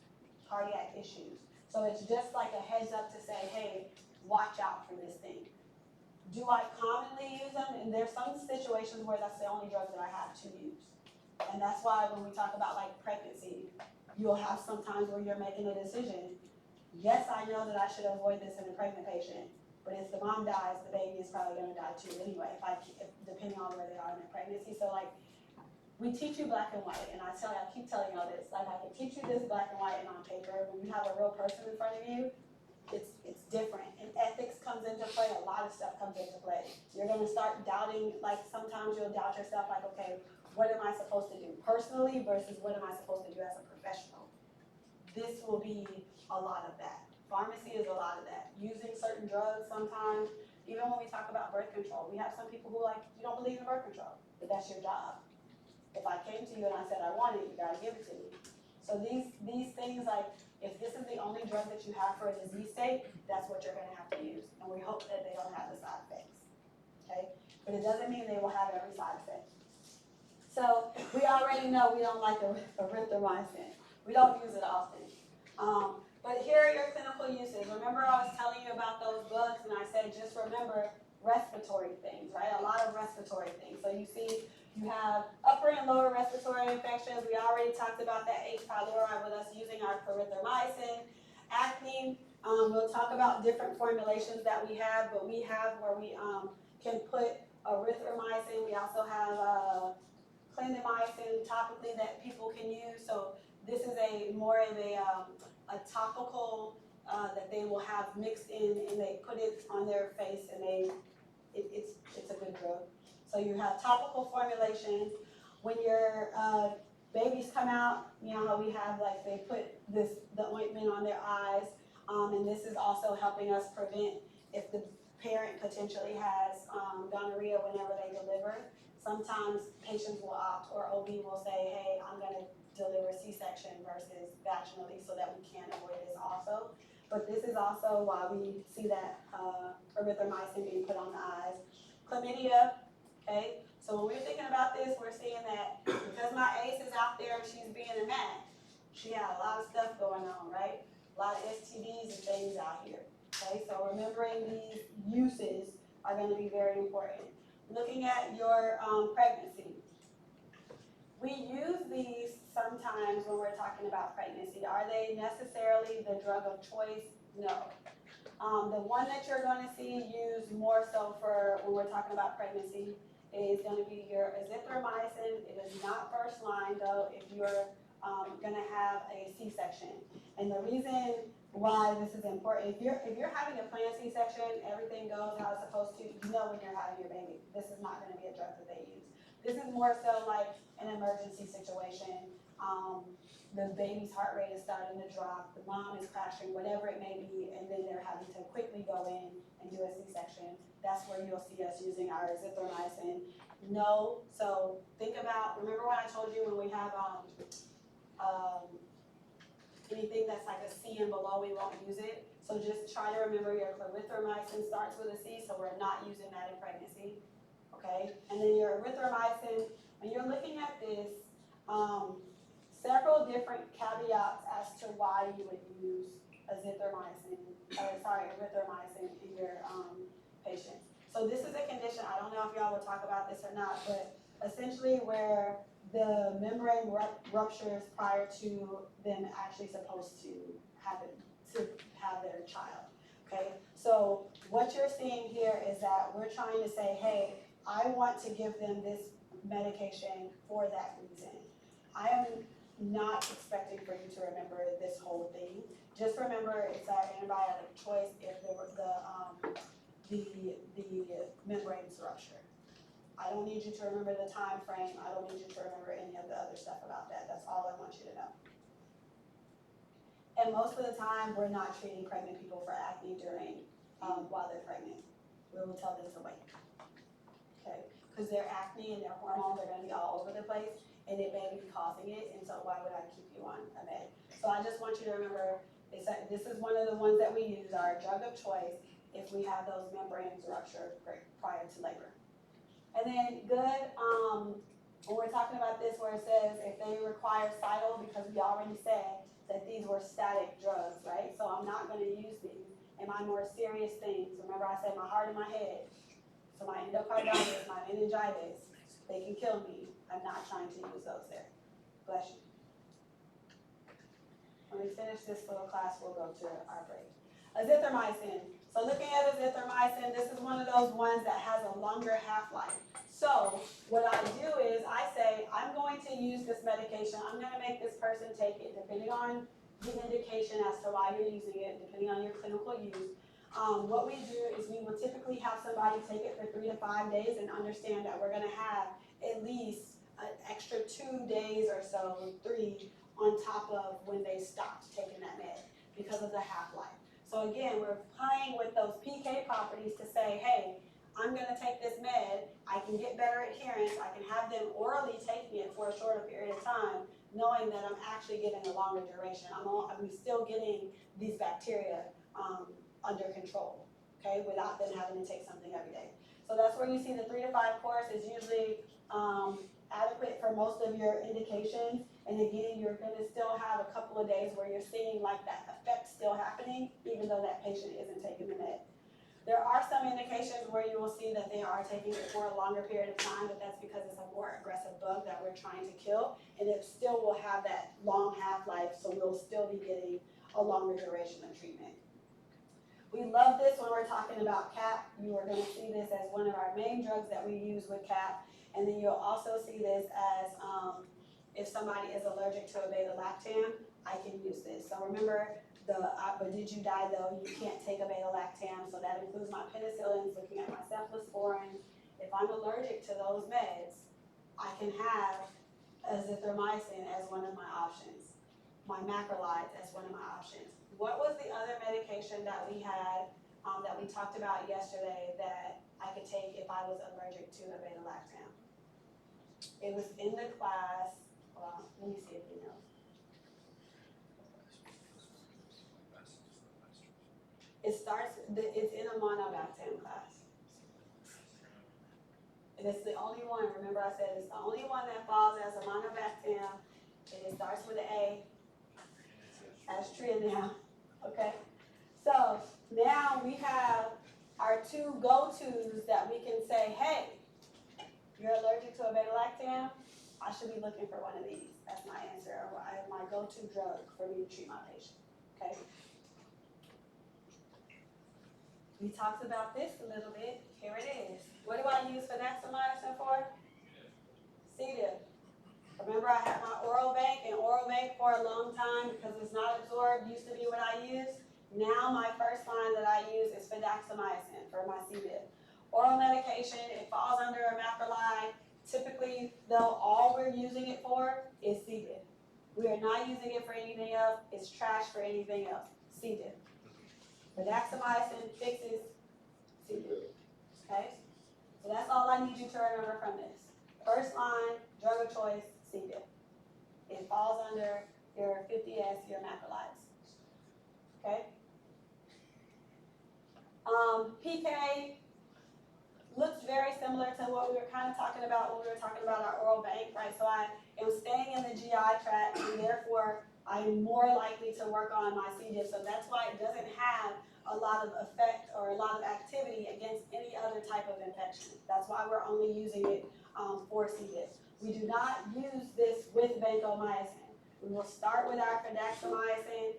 cardiac issues. So it's just like a heads up to say, hey, watch out for this thing. Do I commonly use them? And there's some situations where that's the only drug that I have to use. And that's why when we talk about like pregnancy, you'll have some times where you're making a decision. Yes, I know that I should avoid this in a pregnant patient, but if the mom dies, the baby is probably gonna die too anyway, depending on where they are in their pregnancy. So like, we teach you black and white, and I keep telling y'all this, like I can teach you this black and white and on paper. When you have a real person in front of you, it's different. And ethics comes into play, a lot of stuff comes into play. You're gonna start doubting, like sometimes you'll doubt yourself, like, okay, what am I supposed to do personally versus what am I supposed to do as a professional? This will be a lot of that. Pharmacy is a lot of that. Using certain drugs sometimes, even when we talk about birth control, we have some people who like, you don't believe in birth control, but that's your job. If I came to you and I said I want it, you gotta give it to me. So these things, like, if this is the only drug that you have for a disease state, that's what you're gonna have to use. And we hope that they don't have the side effects, okay? But it doesn't mean they will have every side effect. So we already know we don't like erythromycin. We don't use it often. But here are your clinical uses. Remember I was telling you about those bugs and I said just remember respiratory things, right? A lot of respiratory things. So you see you have upper and lower respiratory infections. We already talked about that H. pylori with us using our erythromycin. Acne, we'll talk about different formulations that we have, but we have where we can put erythromycin. We also have clindamycin topically that people can use. So this is more of a topical that they will have mixed in, and they put it on their face, and it's a good drug. So you have topical formulations. When your babies come out, you know how we have like they put the ointment on their eyes, and this is also helping us prevent if the parent potentially has gonorrhea whenever they deliver. Sometimes patients will opt, or OB will say, hey, I'm gonna deliver C-section versus vaginally so that we can avoid this also. But this is also why we see that erythromycin being put on the eyes. Chlamydia, okay? So when we're thinking about this, we're seeing that because my ace is out there and she's being a man, she had a lot of stuff going on, right? A lot of STDs and things out here, okay? So remembering these uses are gonna be very important. Looking at your pregnancy. We use these sometimes when we're talking about pregnancy. Are they necessarily the drug of choice? No. The one that you're going to see used more so for when we're talking about pregnancy is going to be your azithromycin. It is not first line though if you're going to have a C-section. And the reason why this is important, if you're having a planned C-section, everything goes how it's supposed to, you know when you're having your baby. This is not going to be a drug that they use. This is more so like an emergency situation. The baby's heart rate is starting to drop, the mom is crashing, whatever it may be, and then they're having to quickly go in and do a C-section. That's where you'll see us using our azithromycin. No, so think about, remember what I told you when we have anything that's like a C and below, we won't use it. So just try to remember your clarithromycin starts with a C, so we're not using that in pregnancy, okay? And then your erythromycin, when you're looking at this, several different caveats as to why you would use erythromycin in your patients. So this is a condition, I don't know if y'all will talk about this or not, but essentially where the membrane ruptures prior to them actually supposed to have their child, okay? So what you're seeing here is that we're trying to say, hey, I want to give them this medication for that reason. I am not expecting for you to remember this whole thing. Just remember it's our antibiotic choice if the membranes rupture. I don't need you to remember the time frame. I don't need you to remember any of the other stuff about that. That's all I want you to know. And most of the time, we're not treating pregnant people for acne during while they're pregnant. We will tell them to wait. Okay, because their acne and their hormones are going to be all over the place, and it may be causing it. And so, why would I keep you on a med? So I just want you to remember this is one of the ones that we use, our drug of choice, if we have those membranes rupture prior to labor. And then good, when we're talking about this where it says if they require cytal, because we already said that these were static drugs, right? So I'm not gonna use these in my more serious things. Remember I said my heart and my head. So my endocarditis, my meningitis, they can kill me. I'm not trying to use those there. Bless you. When we finish this little class, we'll go to our break. Azithromycin. So looking at azithromycin, this is one of those ones that has a longer half-life. So what I do is I say, I'm going to use this medication. I'm going to make this person take it depending on the indication as to why you're using it, depending on your clinical use. What we do is we will typically have somebody take it for 3 to 5 days and understand that we're going to have at least an extra 2 days or so, 3, on top of when they stopped taking that med because of the half-life. So again, we're playing with those PK properties to say, hey, I'm gonna take this med, I can get better adherence, I can have them orally taking it for a shorter period of time, knowing that I'm actually getting a longer duration. I'm still getting these bacteria under control, okay, without them having to take something every day. So that's where you see the 3 to 5 course is usually adequate for most of your indications. And again, you're gonna still have a couple of days where you're seeing like that effect still happening, even though that patient isn't taking the med. There are some indications where you will see that they are taking it for a longer period of time, but that's because it's a more aggressive bug that we're trying to kill, and it still will have that long half-life, so we'll still be getting a longer duration of treatment. We love this when we're talking about CAP. You are gonna see this as one of our main drugs that we use with CAP, and then you'll also see this as if somebody is allergic to a beta-lactam, I can use this. So remember, but did you die though, you can't take a beta-lactam, so that includes my penicillins, looking at my cephalosporin. If I'm allergic to those meds, I can have azithromycin as one of my options, my macrolides as one of my options. What was the other medication that we had, that we talked about yesterday that I could take if I was allergic to a beta-lactam? It was in the class, well, let me see if you know. It's in a monobactam class. And it's the only one, remember I said it's the only one that falls as a monobactam, and it starts with an A, as trianam, okay? So now we have our 2 go-tos that we can say, hey, you're allergic to a beta-lactam, I should be looking for one of these. That's my answer, or my go-to drug for me to treat my patient, okay? We talked about this a little bit. Here it is. What do I use fidaxomicin for? C. diff. Remember I had my oral bank, and oral bank for a long time because it's not absorbed used to be what I used. Now my first line that I use is fidaxomicin for my C. diff. Oral medication, it falls under a macrolide. Typically, though, all we're using it for is C. diff. We are not using it for anything else. It's trash for anything else. C. diff. Fidaxomicin fixes C. diff. Okay? So that's all I need you to remember from this. First line, drug of choice, C. diff. It falls under your 50S, your macrolides. Okay? PK looks very similar to what we were kind of talking about when we were talking about our oral bank, right? So I am staying in the GI tract, and therefore I'm more likely to work on my C. diff. So that's why it doesn't have a lot of effect or a lot of activity against any other type of infection. That's why we're only using it for C. diff. We do not use this with vancomycin. We will start with our fidaxomicin.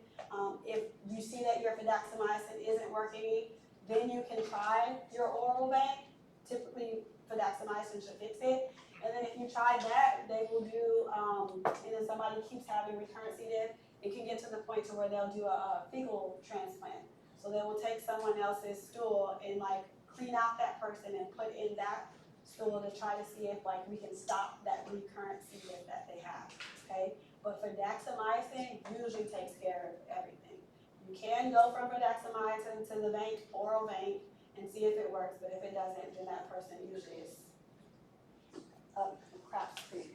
If you see that your fidaxomicin isn't working, then you can try your oral bank. Typically, fidaxomicin should fix it. And then if you try that, they will do, and then somebody keeps having recurrent C. diff, it can get to the point to where they'll do a fecal transplant. So they will take someone else's stool and like clean out that person and put in that stool to try to see if like we can stop that recurrent C. diff that they have, okay? But fidaxomicin usually takes care of everything. You can go from fidaxomicin to the bank, oral bank, and see if it works, but if it doesn't, then that person usually is up crap's creek.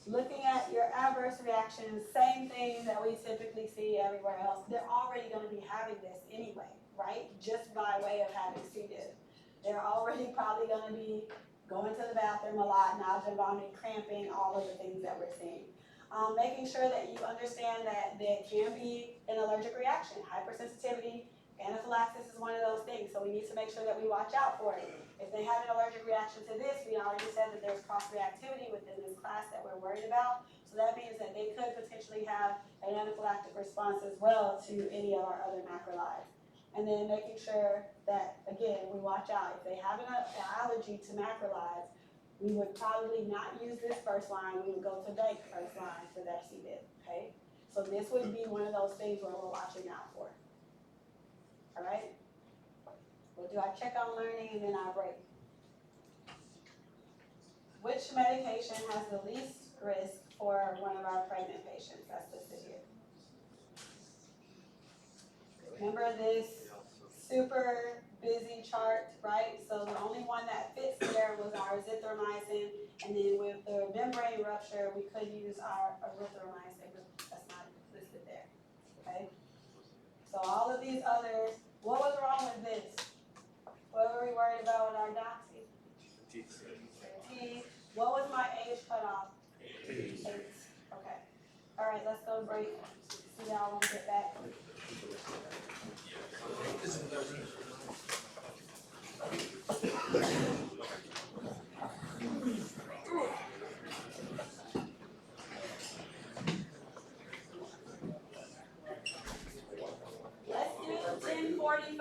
Looking at your adverse reactions, same thing that we typically see everywhere else. They're already gonna be having this anyway, right? Just by way of having C. diff. They're already probably gonna be going to the bathroom a lot, nausea, vomiting, cramping, all of the things that we're seeing. Making sure that you understand that there can be an allergic reaction. Hypersensitivity, anaphylaxis is one of those things, so we need to make sure that we watch out for it. If they have an allergic reaction to this, we already said that there's cross-reactivity within this class that we're worried about. So that means that they could potentially have an anaphylactic response as well to any of our other macrolides. And then making sure that, again, we watch out. If they have an allergy to macrolides, we would probably not use this first line. We would go to bank first line for their C. diff, okay? So this would be one of those things where we're watching out for. All right? We'll do our check on learning and then our break. Which medication has the least risk for one of our pregnant patients? That's listed here. Remember this super busy chart, right? So the only one that fits there was our azithromycin, and then with the membrane rupture, we could use our erythromycin, but that's not listed there, okay? So all of these others, what was wrong with this? What were we worried about with our doxy? Fatigue. What was my age cutoff? 8. Okay. All right, let's go break. See y'all when we get back. Let's do 10:45.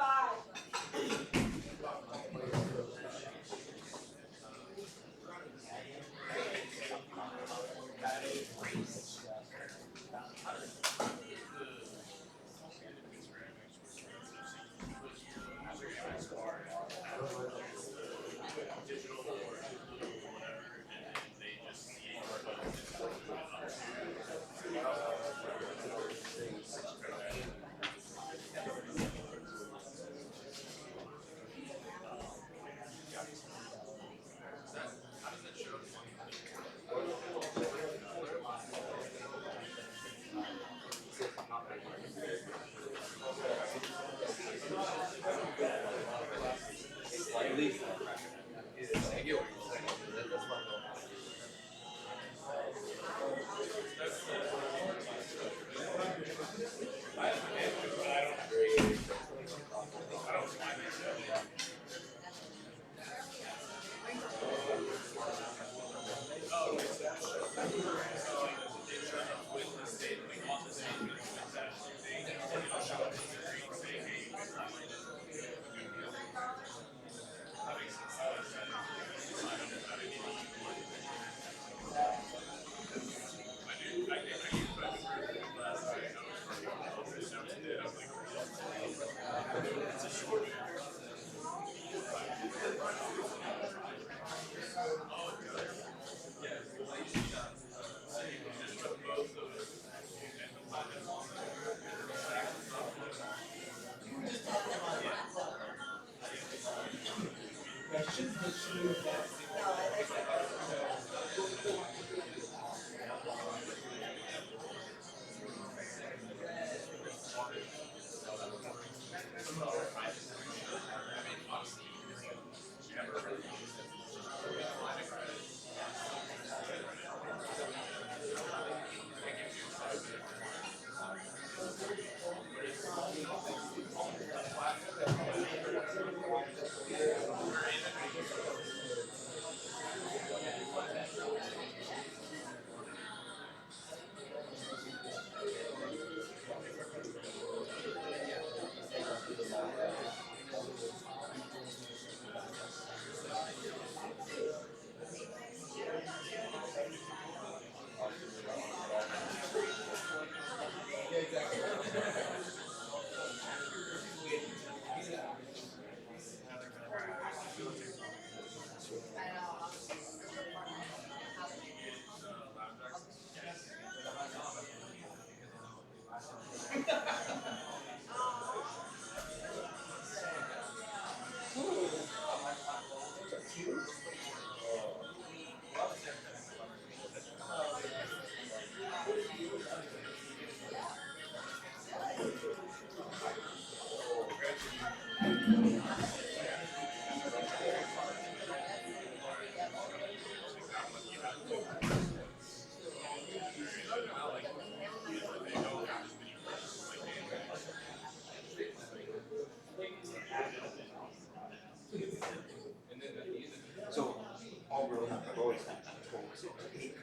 I've always been told to eat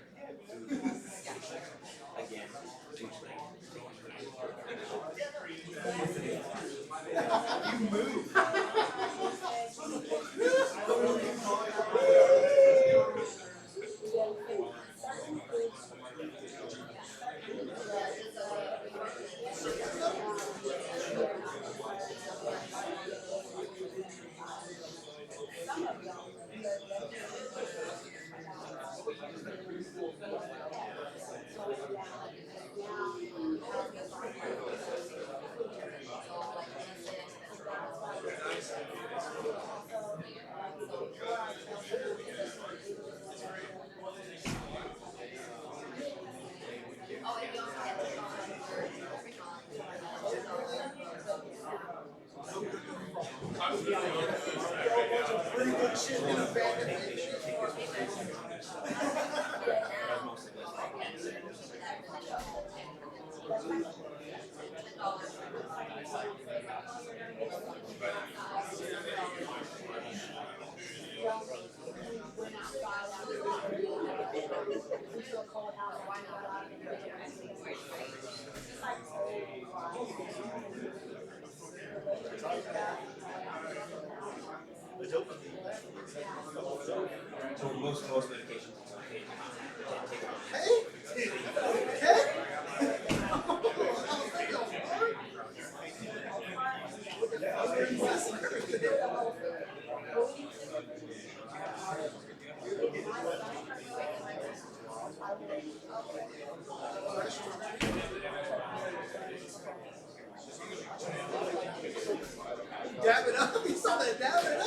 food again. You move. Pretty good shit in a bag. So most medications it's okay to take on. Dab it up. You saw that dab it up.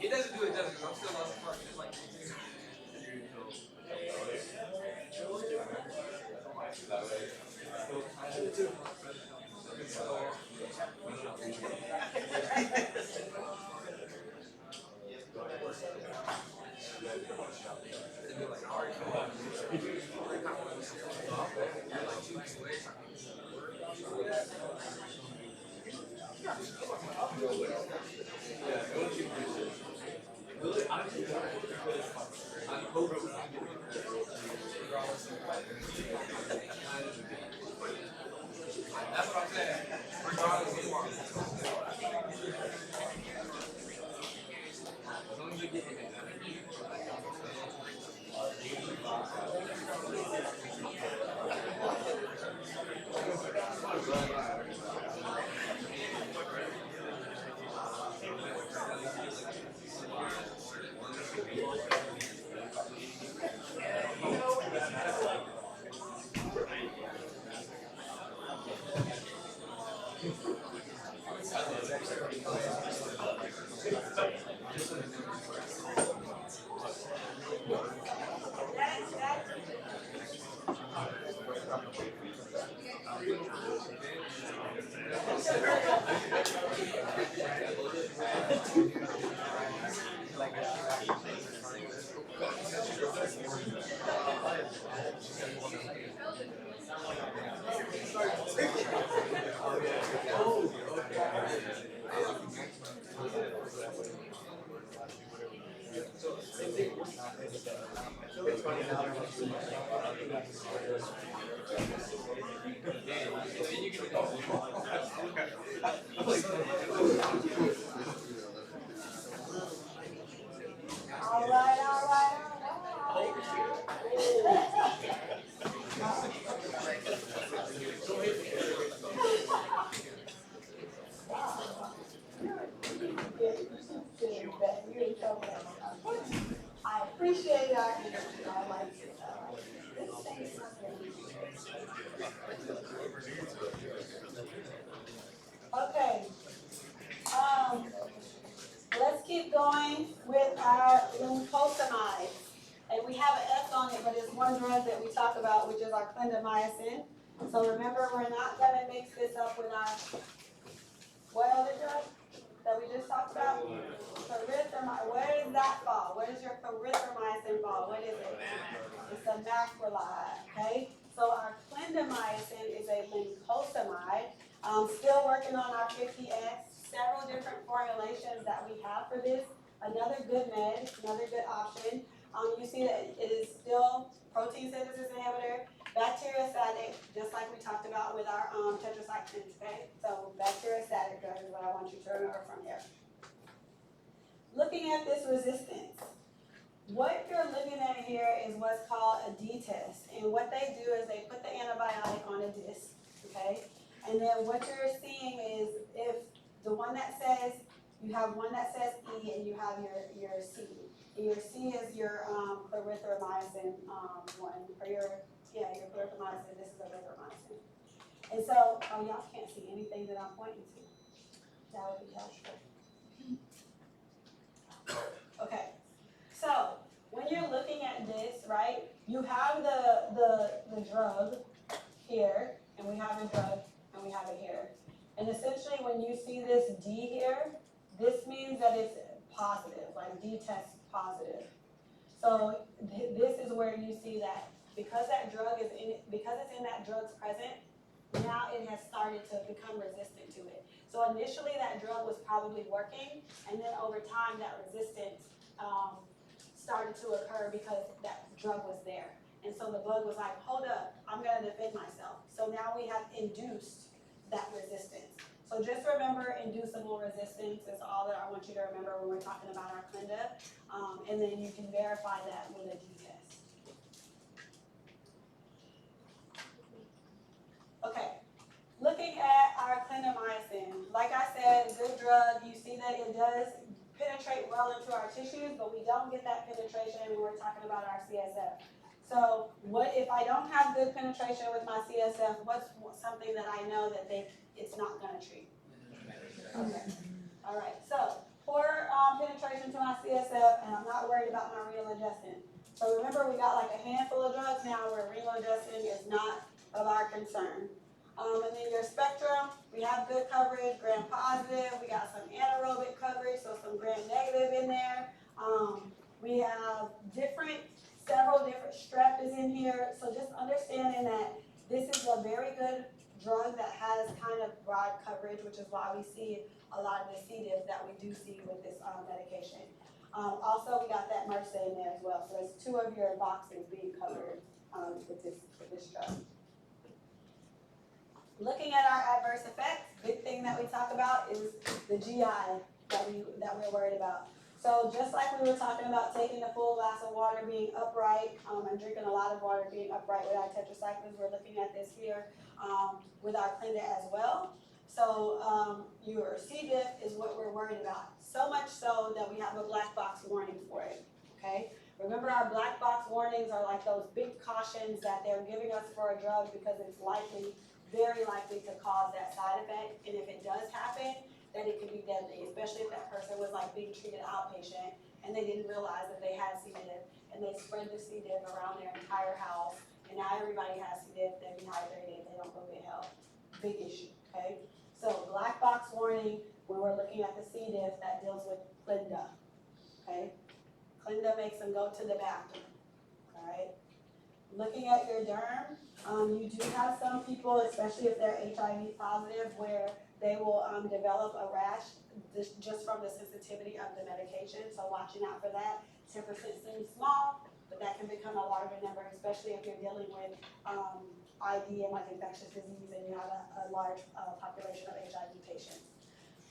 It doesn't do it, doesn't. I'm still on the front. Just like that's what I'm saying. Regardless of what. As long as you get it. All right, all right, all right. I appreciate our energy. I like it. I like it. This thing okay. Um, let's keep going with our glucosamide. And we have an S on it, but it's one drug that we talk about, which is our clindamycin. So remember, we're not going to mix this up with our, what other drug that we just talked about? Clarithromycin. Where does that fall? Where does your clarithromycin fall? What is it? It's a macrolide, okay? So our clindamycin is a glucosamide. Still working on our 50X. Several different formulations that we have for this. Another good med, another good option. You see that it is still protein synthesis inhibitor, bacteriostatic, just like we talked about with our tetracyclines, okay? So bacteriostatic drug is what I want you to remember from here. Looking at this resistance, what you're looking at here is what's called a D-test. And what they do is they put the antibiotic on a disc, okay? And then what you're seeing is if the one that says, you have one that says E and you have your C. And your C is your clarithromycin one, or your clarithromycin, this is a erythromycin. And so, oh, y'all can't see anything that I'm pointing to. That would be helpful. Okay, so when you're looking at this, right, you have the drug here, and we have a drug, and we have it here. And essentially, when you see this D here, this means that it's positive, like D test positive. So this is where you see that because that drug is in it, because it's in that drug's present, now it has started to become resistant to it. So initially that drug was probably working, and then over time that resistance started to occur because that drug was there. And so the bug was like, hold up, I'm gonna defend myself. So now we have induced that resistance. So just remember inducible resistance is all that I want you to remember when we're talking about our Clinda. And then you can verify that with a D-test. Okay, looking at our clindamycin, like I said, good drug. You see that it does penetrate well into our tissues, but we don't get that penetration when we're talking about our CSF. So what if I don't have good penetration with my CSF, what's something that I know that it's not going to treat? Okay, all right, so poor penetration to my CSF, and I'm not worried about my renal adjustant. So remember, we got like a handful of drugs now where renal adjustant is not of our concern. And then your spectrum, we have good coverage, gram positive, we got some anaerobic coverage, so some gram negative in there. We have several different strep is in here, so just understanding that this is a very good drug that has kind of broad coverage, which is why we see a lot of the C. diff that we do see with this medication. Also, we got that MRSA in there as well, so there's 2 of your boxes being covered with this drug. Looking at our adverse effects, big thing that we talk about is the GI that we're worried about. So just like we were talking about taking a full glass of water, being upright, and drinking a lot of water, being upright with our tetracyclines, we're looking at this here with our Clinda as well. So your C. diff is what we're worried about. So much so that we have a black box warning for it, okay? Remember, our black box warnings are like those big cautions that they're giving us for a drug because it's very likely to cause that side effect, and if it does happen, then it can be deadly, especially if that person was like being treated outpatient and they didn't realize that they had C. diff, and they spread the C. diff around their entire house, and now everybody has C. diff, they're dehydrated, they don't go get help. Big issue, okay? So black box warning when we're looking at the C. diff that deals with Clinda, okay? Clinda makes them go to the bathroom, alright? Looking at your derm, you do have some people, especially if they're HIV positive, where they will develop a rash just from the sensitivity of the medication, so watching out for that. 10% seems small, but that can become a larger number, especially if you're dealing with ID and like infectious disease and you have a large population of HIV patients.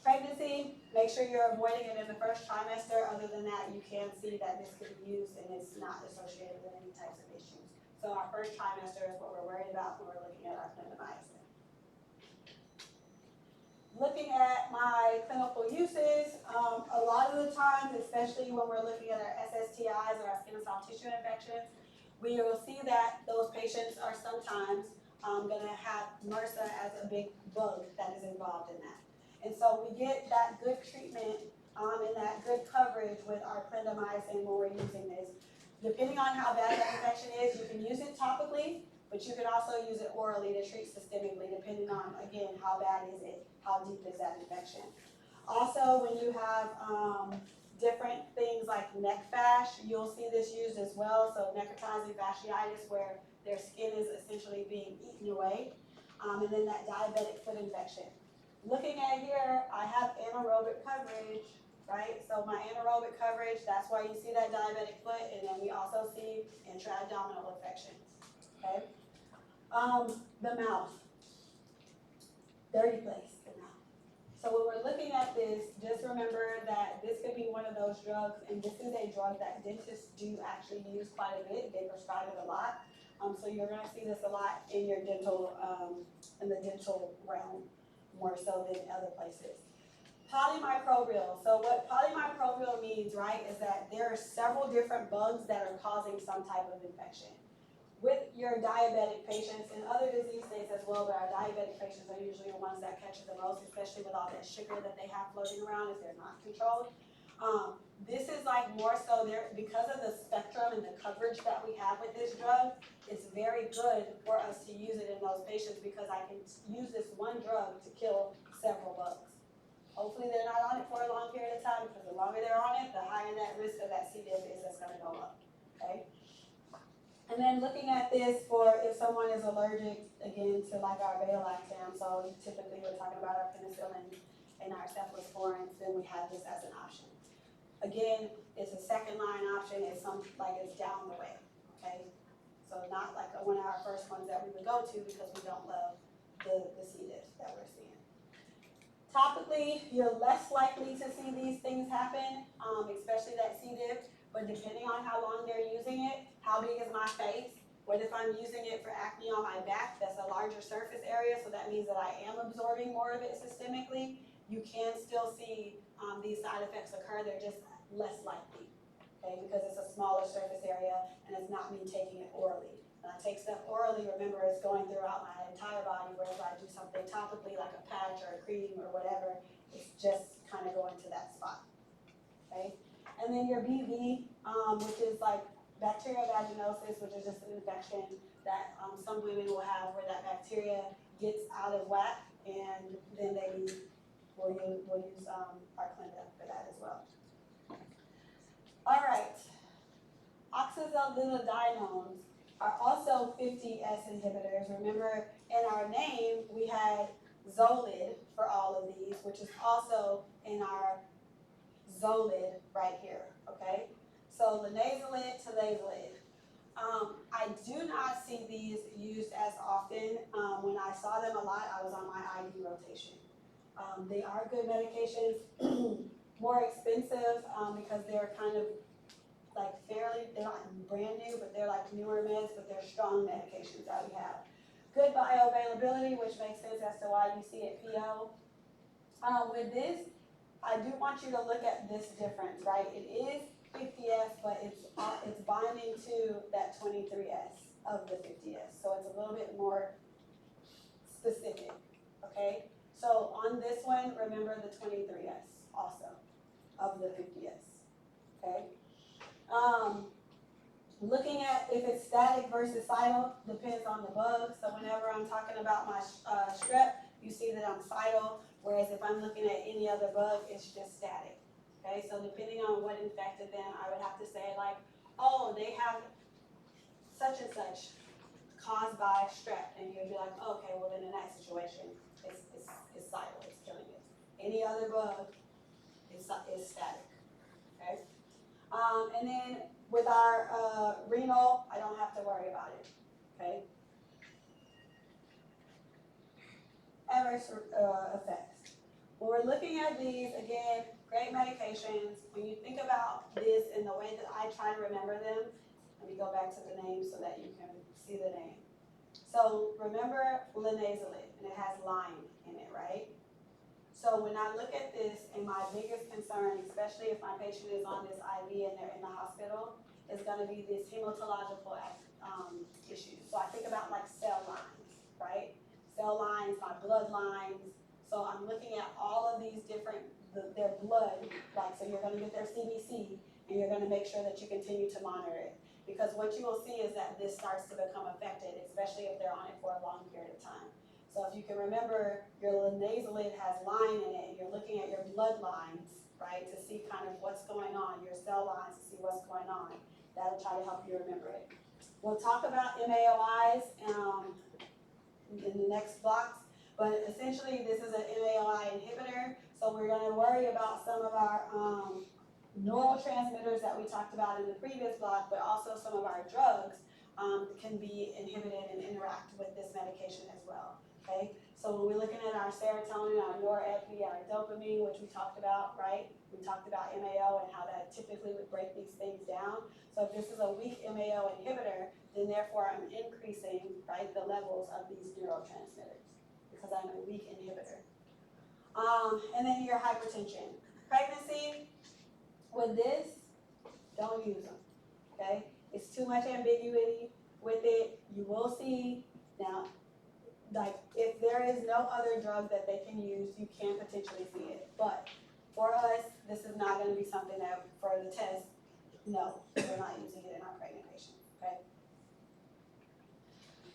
Pregnancy, make sure you're avoiding it in the first trimester. Other than that, you can see that this could be used and it's not associated with any types of issues. So our first trimester is what we're worried about when we're looking at our clindamycin. Looking at my clinical uses, a lot of the times, especially when we're looking at our SSTIs or our skin and soft tissue infections, we will see that those patients are sometimes going to have MRSA as a big bug that is involved in that. And so we get that good treatment and that good coverage with our clindamycin when we're using this. Depending on how bad that infection is, you can use it topically, but you can also use it orally to treat systemically, depending on, again, how bad is it, how deep is that infection. Also, when you have different things like neck fash, you'll see this used as well. So necrotizing fasciitis, where their skin is essentially being eaten away, and then that diabetic foot infection. Looking at here, I have anaerobic coverage, right? So my anaerobic coverage, that's why you see that diabetic foot, and then we also see intra-abdominal infections, okay? The mouth, dirty place, the mouth. So when we're looking at this, just remember that this could be one of those drugs, and this is a drug that dentists do actually use quite a bit. They prescribe it a lot. So you're gonna see this a lot in your dental, in the dental realm, more so than other places. Polymicrobial. So what polymicrobial means, right, is that there are several different bugs that are causing some type of infection. With your diabetic patients and other disease states as well, but our diabetic patients are usually the ones that catch it the most, especially with all that sugar that they have floating around if they're not controlled. This is like more so there because of the spectrum and the coverage that we have with this drug. It's very good for us to use it in those patients because I can use this one drug to kill several bugs. Hopefully they're not on it for a long period of time because the longer they're on it, the higher that risk of that C. diff is that's going to go up, okay? And then looking at this for if someone is allergic, again, to like our beta-lactam, so typically we're talking about our penicillin and our cephalosporins, then we have this as an option. Again, it's a second line option, it's it's down the way, okay? So not like one of our first ones that we would go to because we don't love the C. diff that we're seeing. Topically, you're less likely to see these things happen, especially that C. diff, but depending on how long they're using it, how big is my face, what if I'm using it for acne on my back, that's a larger surface area, so that means that I am absorbing more of it systemically, you can still see these side effects occur, they're just less likely, okay, because it's a smaller surface area and it's not me taking it orally. When I take stuff orally, remember it's going throughout my entire body, whereas I do something topically like a patch or a cream or whatever, it's just kind of going to that spot, okay? And then your BV, which is like bacterial vaginosis, which is just an infection that some women will have where that bacteria gets out of whack and then we'll use our Clinda for that as well. All right, oxazolidinones are also 50S inhibitors. Remember, in our name, we had Zolid for all of these, which is also in our Zolid right here, okay? So linezolid, tazolid. I do not see these used as often. When I saw them a lot, I was on my ID rotation. They are good medications, more expensive because they're kind of like they're not brand new, but they're like newer meds, but they're strong medications that we have. Good bioavailability, which makes sense as to why you see it PO. With this, I do want you to look at this difference, right? It is 50S, but it's binding to that 23S of the 50S, so it's a little bit more specific, okay? So on this one, remember the 23S also of the 50S, okay? Looking at if it's static versus cidal depends on the bug. So whenever I'm talking about my strep, you see that I'm cidal, whereas if I'm looking at any other bug, it's just static. Okay, so depending on what infected them, I would have to say like, oh, they have such and such caused by strep, and you'd be like, okay, well then in that situation, it's silent, it's killing it. Any other bug is static, okay? And then with our renal, I don't have to worry about it, okay? Adverse effects. When we're looking at these, again, great medications. When you think about this in the way that I try to remember them, let me go back to the name so that you can see the name. So remember linezolid, and it has lime in it, right? So when I look at this, and my biggest concern, especially if my patient is on this IV and they're in the hospital, is gonna be this hematological issues. So I think about like cell lines, right? Cell lines, my blood lines. So I'm looking at all of these different, their blood, like, so you're gonna get their CBC, and you're gonna make sure that you continue to monitor it. Because what you will see is that this starts to become affected, especially if they're on it for a long period of time. So if you can remember, your linezolid has lime in it, and you're looking at your blood lines, right, to see kind of what's going on, your cell lines to see what's going on. That'll try to help you remember it. We'll talk about MAOIs in the next blocks, but essentially this is an MAOI inhibitor, so we're gonna worry about some of our neurotransmitters that we talked about in the previous block, but also some of our drugs can be inhibited and interact with this medication as well, okay? So when we're looking at our serotonin, our norepi, our dopamine, which we talked about, right? We talked about MAO and how that typically would break these things down. So if this is a weak MAO inhibitor, then therefore I'm increasing, right, the levels of these neurotransmitters because I'm a weak inhibitor. And then your hypertension. Pregnancy, with this, don't use them, okay? It's too much ambiguity with it. You will see, now, like, if there is no other drug that they can use, you can potentially see it. But for us, this is not gonna be something that, for the test, no, we're not using it in our pregnant patients, okay?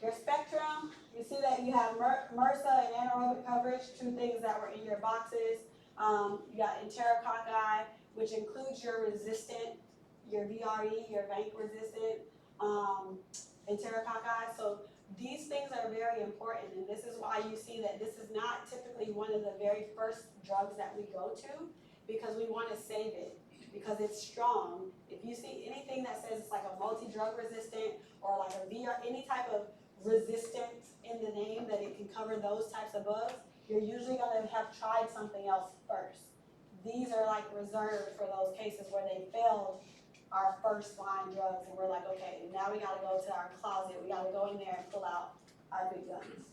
Your spectrum, you see that you have MRSA and anaerobic coverage, two things that were in your boxes. You got enterococci, which includes your resistant, your VRE, your vanc resistant enterococci. So these things are very important, and this is why you see that this is not typically one of the very first drugs that we go to, because we want to save it, because it's strong. If you see anything that says it's like a multi-drug resistant or like a VR, any type of resistance in the name that it can cover those types of bugs, you're usually going to have tried something else first. These are like reserved for those cases where they failed our first line drugs, and we're like, okay, now we gotta go to our closet, we gotta go in there and pull out our big guns.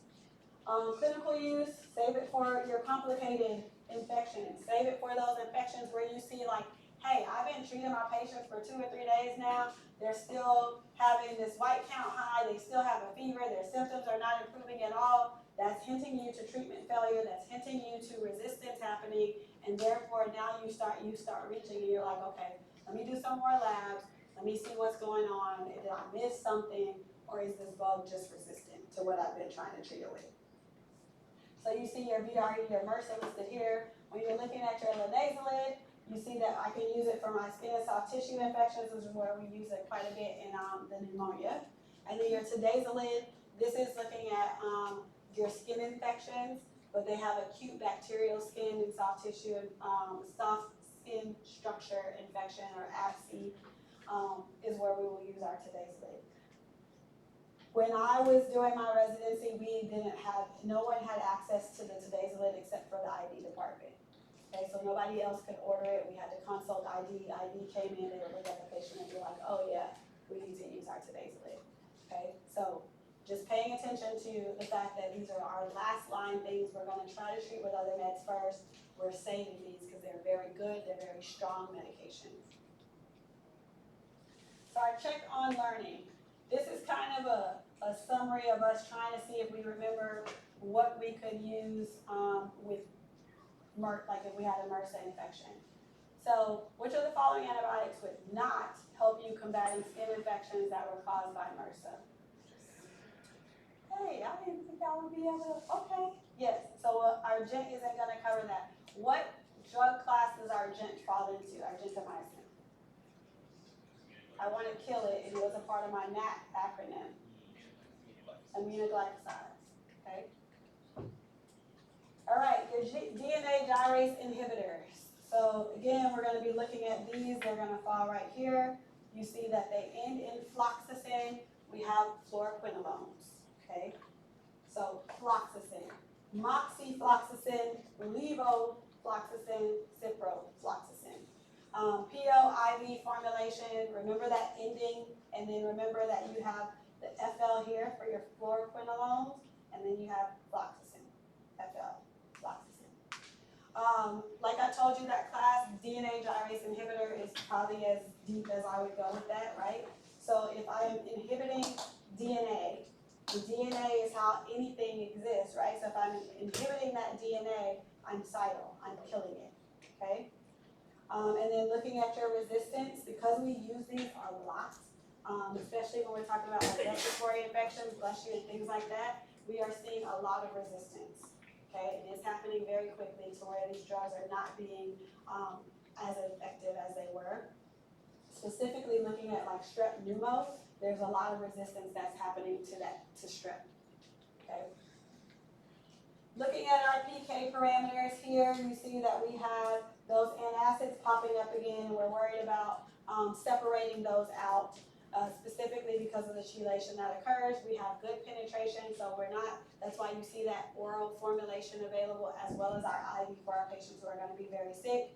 Clinical use, save it for your complicated infections. Save it for those infections where you see like, hey, I've been treating my patients for 2 or 3 days now, they're still having this white count high, they still have a fever, their symptoms are not improving at all. That's hinting you to treatment failure, that's hinting you to resistance happening, and therefore now you start reaching and you're like, okay, let me do some more labs, let me see what's going on, did I miss something, or is this bug just resistant to what I've been trying to treat it with? So you see your VRE, your MRSA listed here. When you're looking at your linezolid, you see that I can use it for my skin and soft tissue infections, which is where we use it quite a bit in the pneumonia. And then your tadazolid, this is looking at your skin infections, but they have acute bacterial skin and soft tissue and soft skin structure infection, or ABSI, is where we will use our tadazolid. When I was doing my residency, no one had access to the tadazolid except for the ID department. Okay, so nobody else could order it. We had to consult ID. ID came in, they would look at the patient and be like, oh yeah, we need to use our tadazolid. Okay, so just paying attention to the fact that these are our last line things. We're gonna try to treat with other meds first. We're saving these because they're very good, they're very strong medications. So our check on learning. This is kind of a summary of us trying to see if we remember what we could use with like if we had a MRSA infection. So which of the following antibiotics would not help you combating skin infections that were caused by MRSA? Hey, I didn't think I would be able to, okay. Yes, so our gent isn't gonna cover that. What drug class does our gent fall into, our gentamicin? I want to kill it, and it was a part of my NAT acronym, aminoglycosides, okay? All right, your DNA gyrase inhibitors. So again, we're going to be looking at these. They're going to fall right here. You see that they end in floxacin. We have fluoroquinolones, okay? So floxacin, moxifloxacin, levofloxacin, ciprofloxacin. PO/IV formulation, remember that ending, and then remember that you have the FL here for your fluoroquinolones, and then you have floxacin, FL, floxacin. Like I told you, that class, DNA gyrase inhibitor is probably as deep as I would go with that, right? So if I am inhibiting DNA, the DNA is how anything exists, right? So if I'm inhibiting that DNA, I'm cytal, I'm killing it, okay? And then looking at your resistance, because we use these a lot, especially when we're talking about like respiratory infections, bless you, and things like that, we are seeing a lot of resistance, okay? And it's happening very quickly to where these drugs are not being as effective as they were. Specifically looking at like strep pneumo, there's a lot of resistance that's happening to strep, okay? Looking at our PK parameters here, you see that we have those antacids popping up again, and we're worried about separating those out, specifically because of the chelation that occurs. We have good penetration, so we're not, that's why you see that oral formulation available as well as our IV for our patients who are going to be very sick.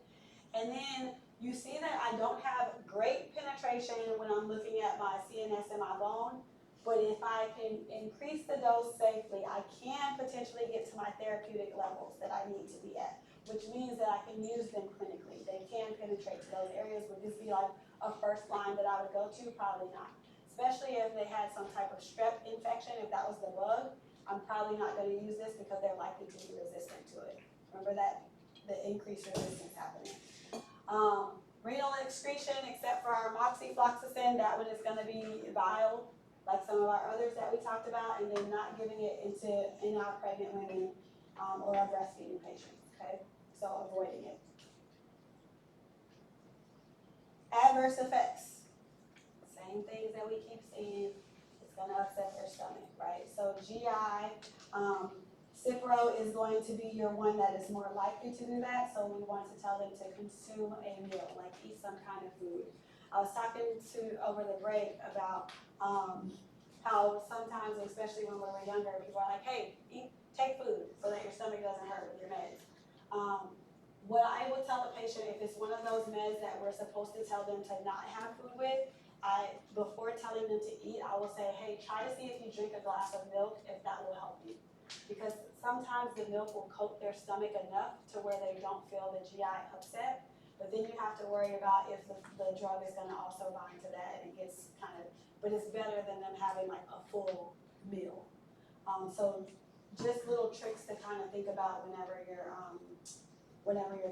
And then you see that I don't have great penetration when I'm looking at my CNS and my bone, but if I can increase the dose safely, I can potentially get to my therapeutic levels that I need to be at, which means that I can use them clinically. They can penetrate to those areas. Would this be like a first line that I would go to? Probably not. Especially if they had some type of strep infection, if that was the bug, I'm probably not going to use this because they're likely to be resistant to it. Remember that, the increased resistance happening. Renal excretion, except for our moxifloxacin, that one is going to be bile, like some of our others that we talked about, and then not giving it in our pregnant women or our breastfeeding patients, okay? So avoiding it. Adverse effects, same things that we keep seeing. It's going to upset their stomach, right? So GI, Cipro is going to be your one that is more likely to do that, so we want to tell them to consume a meal, like eat some kind of food. I was talking over the break about how sometimes, especially when we were younger, people are like, hey, take food so that your stomach doesn't hurt with your meds. What I would tell a patient, if it's one of those meds that we're supposed to tell them to not have food with, before telling them to eat, I will say, hey, try to see if you drink a glass of milk, if that will help you. Because sometimes the milk will coat their stomach enough to where they don't feel the GI upset, but then you have to worry about if the drug is going to also bind to that, and it gets kind of, but it's better than them having like a full meal. So just little tricks to kind of think about whenever you're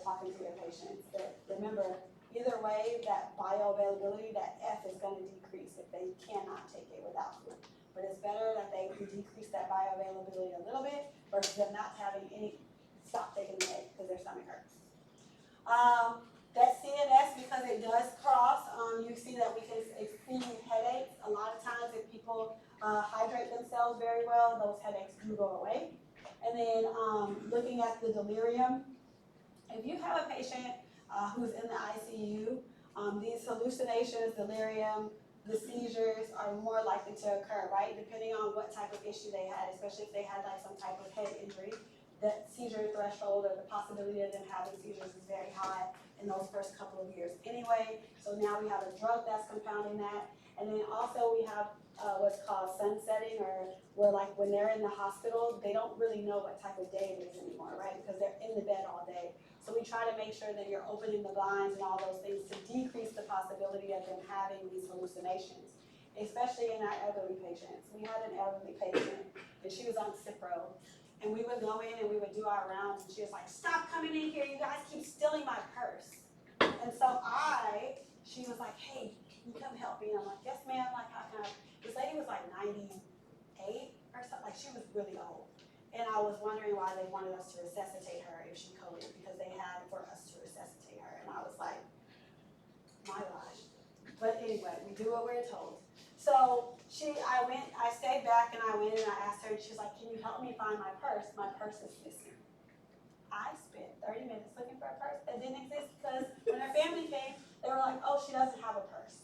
talking to your patients. But remember, either way, that bioavailability, that F is going to decrease if they cannot take it without food. But it's better that they decrease that bioavailability a little bit versus them not having any, stop taking the med because their stomach hurts. That CNS, because it does cross, you see that we can see headaches. A lot of times if people hydrate themselves very well, those headaches do go away. And then looking at the delirium, if you have a patient who's in the ICU, these hallucinations, delirium, the seizures are more likely to occur, right? Depending on what type of issue they had, especially if they had like some type of head injury, that seizure threshold or the possibility of them having seizures is very high in those first couple of years anyway. So now we have a drug that's compounding that. And then also we have what's called sunsetting, or where like when they're in the hospital, they don't really know what type of day it is anymore, right? Because they're in the bed all day. So we try to make sure that you're opening the blinds and all those things to decrease the possibility of them having these hallucinations, especially in our elderly patients. We had an elderly patient and she was on Cipro, and we would go in and we would do our rounds, and she was like, stop coming in here, you guys keep stealing my purse. And so she was like, hey, can you come help me? And I'm like, yes ma'am, like how can I? This lady was like 98 or something, like she was really old. And I was wondering why they wanted us to resuscitate her if she coded, because they had for us to resuscitate her. And I was like, my gosh, But anyway, we do what we're told. So I stayed back and I went and I asked her and she's like, can you help me find my purse? My purse is missing. I spent 30 minutes looking for a purse that didn't exist because when her family came, they were like, oh, she doesn't have a purse.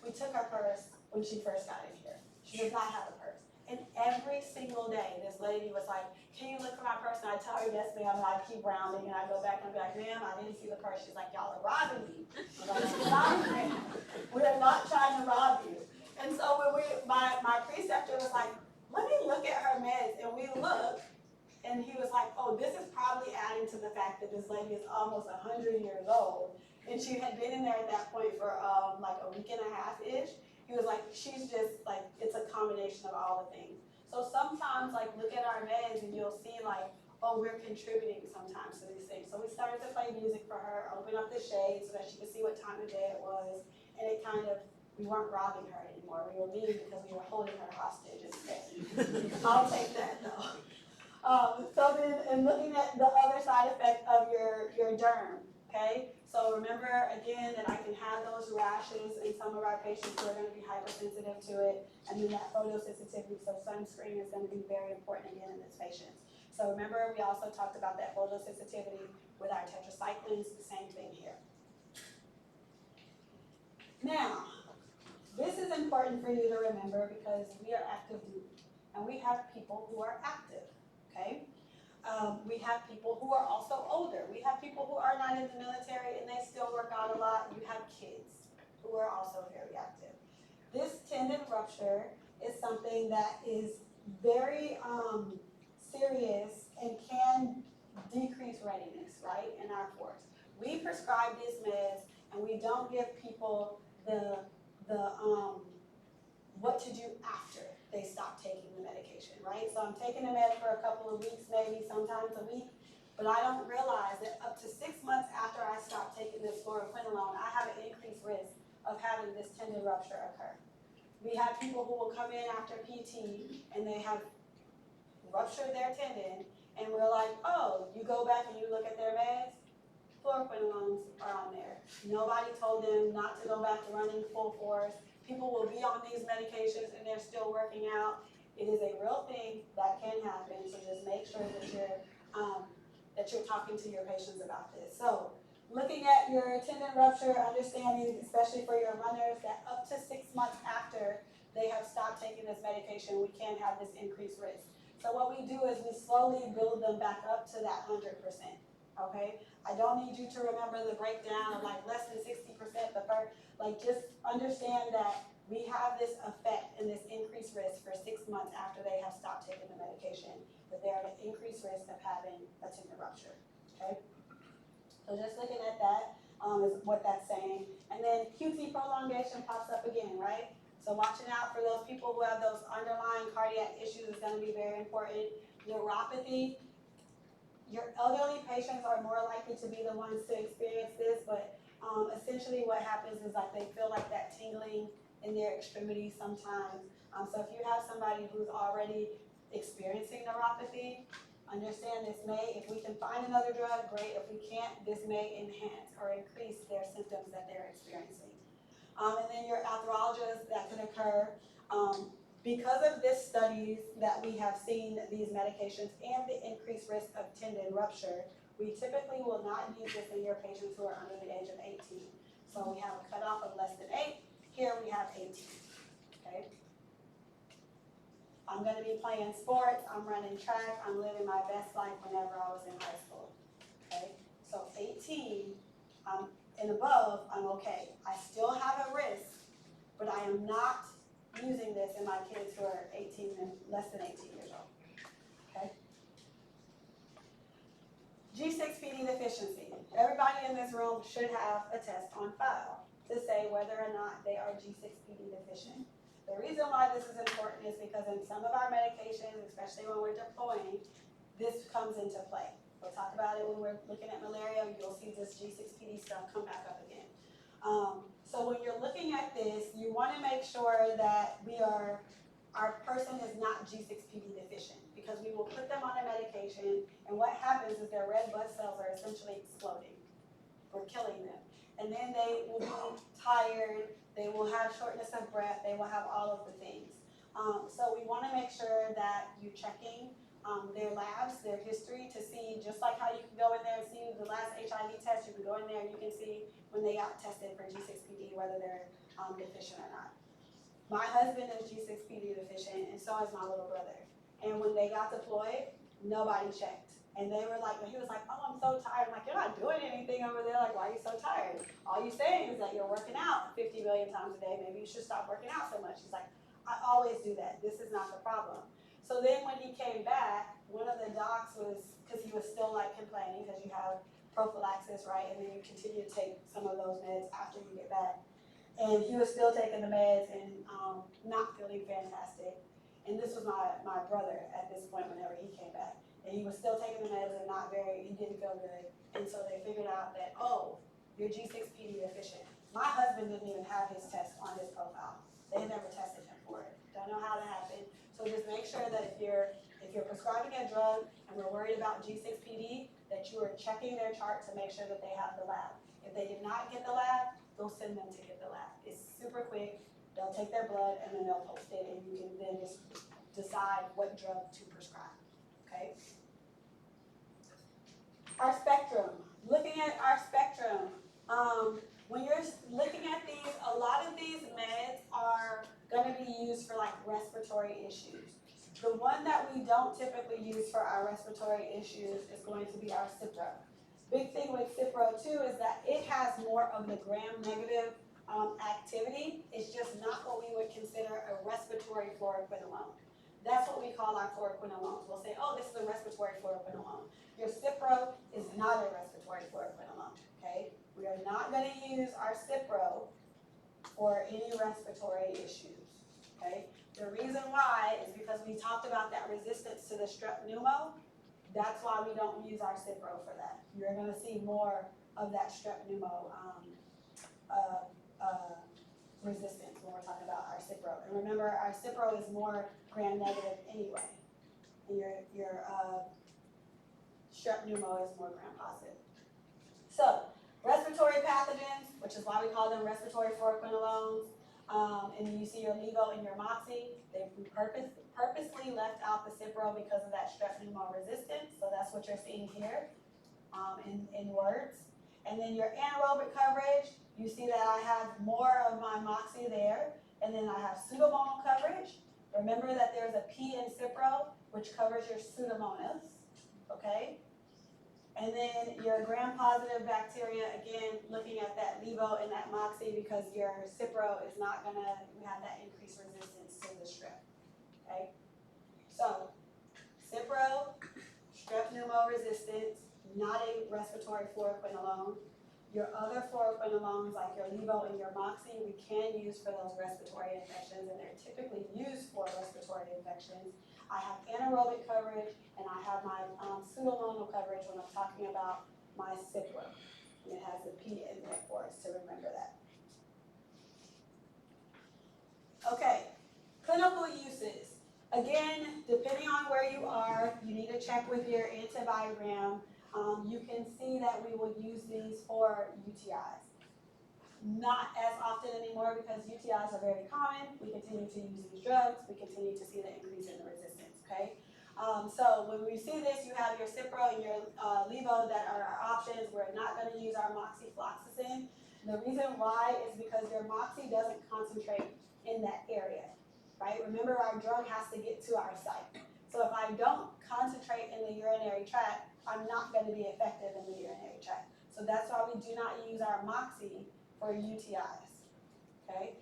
We took her purse when she first got in here. She does not have a purse. And every single day, this lady was like, can you look for my purse? And I tell her, yes, ma'am, and I keep rounding, and I go back and be like, ma'am, I didn't see the purse. She's like, y'all are robbing me. I'm like, stop it. We are not trying to rob you. And so when my preceptor was like, let me look at her meds, and we looked, and he was like, oh, this is probably adding to the fact that this lady is almost 100 years old, and she had been in there at that point for like a week and a half-ish. He was like, she's just like, it's a combination of all the things. So sometimes like look at our meds and you'll see like, oh, we're contributing sometimes to these things. So we started to play music for her, open up the shade so that she could see what time of day it was. And it kind of, we weren't robbing her anymore. We were leaving because we were holding her hostage instead. I'll take that though. So then, and looking at the other side effect of your derm, okay? So remember again that I can have those rashes in some of our patients who are going to be hypersensitive to it, and then that photosensitivity, so sunscreen is going to be very important again in this patient. So remember, we also talked about that photosensitivity with our tetracyclines, the same thing here. Now, this is important for you to remember because we are active duty, and we have people who are active, okay? We have people who are also older. We have people who are not in the military and they still work out a lot. You have kids who are also very active. This tendon rupture is something that is very serious and can decrease readiness, right, in our force. We prescribe these meds and we don't give people the what to do after they stop taking the medication, right? So I'm taking the med for a couple of weeks, maybe sometimes a week, but I don't realize that up to 6 months after I stop taking this fluoroquinolone, I have an increased risk of having this tendon rupture occur. We have people who will come in after PT and they have ruptured their tendon, and we're like, oh, you go back and you look at their meds, fluoroquinolones are on there. Nobody told them not to go back to running full force. People will be on these medications and they're still working out. It is a real thing that can happen, so just make sure that you're talking to your patients about this. So, looking at your tendon rupture, understanding, especially for your runners, that up to 6 months after they have stopped taking this medication, we can have this increased risk. So what we do is we slowly build them back up to that 100%, okay? I don't need you to remember the breakdown of like less than 60%, like just understand that we have this effect and this increased risk for 6 months after they have stopped taking the medication, that they're at an increased risk of having a tendon rupture, okay? So just looking at that is what that's saying. And then QT prolongation pops up again, right? So watching out for those people who have those underlying cardiac issues is going to be very important. Neuropathy, your elderly patients are more likely to be the ones to experience this, but essentially what happens is like they feel like that tingling in their extremities sometimes. So if you have somebody who's already experiencing neuropathy, understand this may, if we can find another drug, great. If we can't, this may enhance or increase their symptoms that they're experiencing. And then your arthralgias that can occur. Because of this studies that we have seen these medications and the increased risk of tendon rupture, we typically will not use this in your patients who are under the age of 18. So we have a cutoff of less than 8. Here we have 18, okay? I'm gonna be playing sports, I'm running track, I'm living my best life whenever I was in high school, okay? So 18 and above, I'm okay. I still have a risk, but I am not using this in my kids who are 18 and less than 18 years old, okay? G6PD deficiency. Everybody in this room should have a test on file to say whether or not they are G6PD deficient. The reason why this is important is because in some of our medications, especially when we're deploying, this comes into play. We'll talk about it when we're looking at malaria. You'll see this G6PD stuff come back up again. So when you're looking at this, you want to make sure that our person is not G6PD deficient, because we will put them on a medication, and what happens is their red blood cells are essentially exploding. We're killing them. And then they will be tired, they will have shortness of breath, they will have all of the things. So we wanna make sure that you're checking their labs, their history to see, just like how you can go in there and see the last HIV test, you can go in there and you can see when they got tested for G6PD, whether they're deficient or not. My husband is G6PD deficient, and so is my little brother. And when they got deployed, nobody checked. And they were like, he was like, oh, I'm so tired. I'm like, you're not doing anything over there. Like, why are you so tired? All you're saying is that you're working out 50 million times a day. Maybe you should stop working out so much. He's like, I always do that. This is not the problem. So then when he came back, one of the docs was, because he was still like complaining, because you have prophylaxis, right? And then you continue to take some of those meds after you get back. And he was still taking the meds and not feeling fantastic. And this was my brother at this point whenever he came back. And he was still taking the meds and he didn't feel good. And so they figured out that, oh, you're G6PD deficient. My husband didn't even have his test on his profile. They never tested him for it. Don't know how that happened. So just make sure that if you're prescribing a drug and we're worried about G6PD, that you are checking their chart to make sure that they have the lab. If they did not get the lab, go send them to get the lab. It's super quick. They'll take their blood and then they'll post it, and you can then just decide what drug to prescribe, okay? Our spectrum, looking at our spectrum, when you're looking at these, a lot of these meds are gonna be used for like respiratory issues. The one that we don't typically use for our respiratory issues is going to be our Cipro. Big thing with Cipro too is that it has more of the gram-negative activity. It's just not what we would consider a respiratory fluoroquinolone. That's what we call our fluoroquinolones. We'll say, oh, this is a respiratory fluoroquinolone. Your Cipro is not a respiratory fluoroquinolone, okay? We are not gonna use our Cipro for any respiratory issues, okay? The reason why is because we talked about that resistance to the strep pneumo. That's why we don't use our Cipro for that. You're gonna see more of that strep pneumo resistance when we're talking about our Cipro. And remember, our Cipro is more gram-negative anyway. And your strep pneumo is more gram-positive. So, respiratory pathogens, which is why we call them respiratory fluoroquinolones, and then you see your Levo and your Moxie, they purposely left out the Cipro because of that strep pneumo resistance, so that's what you're seeing here in words. And then your anaerobic coverage, you see that I have more of my Moxie there, and then I have pseudomonal coverage. Remember that there's a P in Cipro, which covers your pseudomonas, okay? And then your gram-positive bacteria, again, looking at that Levo and that Moxie because your Cipro is not gonna have that increased resistance to the strep, okay? So, Cipro, strep pneumo resistance, not a respiratory fluoroquinolone. Your other fluoroquinolones, like your Levo and your Moxie, we can use for those respiratory infections, and they're typically used for respiratory infections. I have anaerobic coverage, and I have my pseudomonal coverage when I'm talking about my Cipro. And it has the P in there for us to remember that. Okay, clinical uses. Again, depending on where you are, you need to check with your antibiogram. You can see that we will use these for UTIs. Not as often anymore because UTIs are very common. We continue to use these drugs. We continue to see the increase in the resistance, okay? So when we see this, you have your Cipro and your Levo that are our options. We're not gonna use our moxifloxacin. The reason why is because your Moxie doesn't concentrate in that area, right? Remember, our drug has to get to our site. So if I don't concentrate in the urinary tract, I'm not going to be effective in the urinary tract. So that's why we do not use our Moxie for UTIs, okay?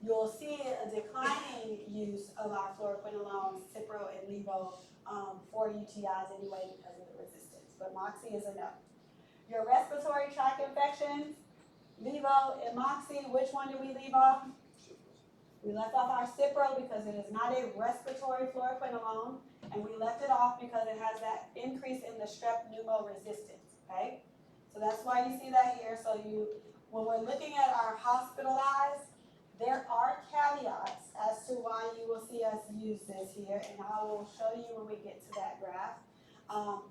You'll see a declining use of our fluoroquinolones, Cipro and Levo for UTIs anyway because of the resistance, but Moxie is a no. Your respiratory tract infections, Levo and Moxie, which one did we leave off? We left off our Cipro because it is not a respiratory fluoroquinolone, and we left it off because it has that increase in the strep pneumo resistance, okay? So that's why you see that here. So when we're looking at our hospitalized, there are caveats as to why you will see us use this here, and I will show you when we get to that graph.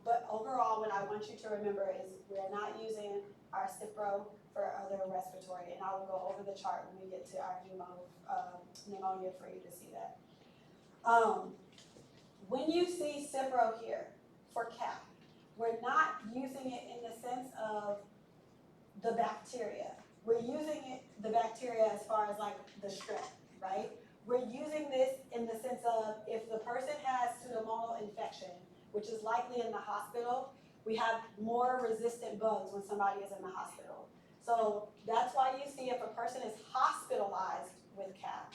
But overall, what I want you to remember is we're not using our Cipro for other respiratory, and I will go over the chart when we get to our pneumonia for you to see that. When you see Cipro here for CAP, we're not using it in the sense of the bacteria. We're using it, the bacteria as far as like the strep, right? We're using this in the sense of if the person has pseudomonal infection, which is likely in the hospital, we have more resistant bugs when somebody is in the hospital. So that's why you see if a person is hospitalized with CAP,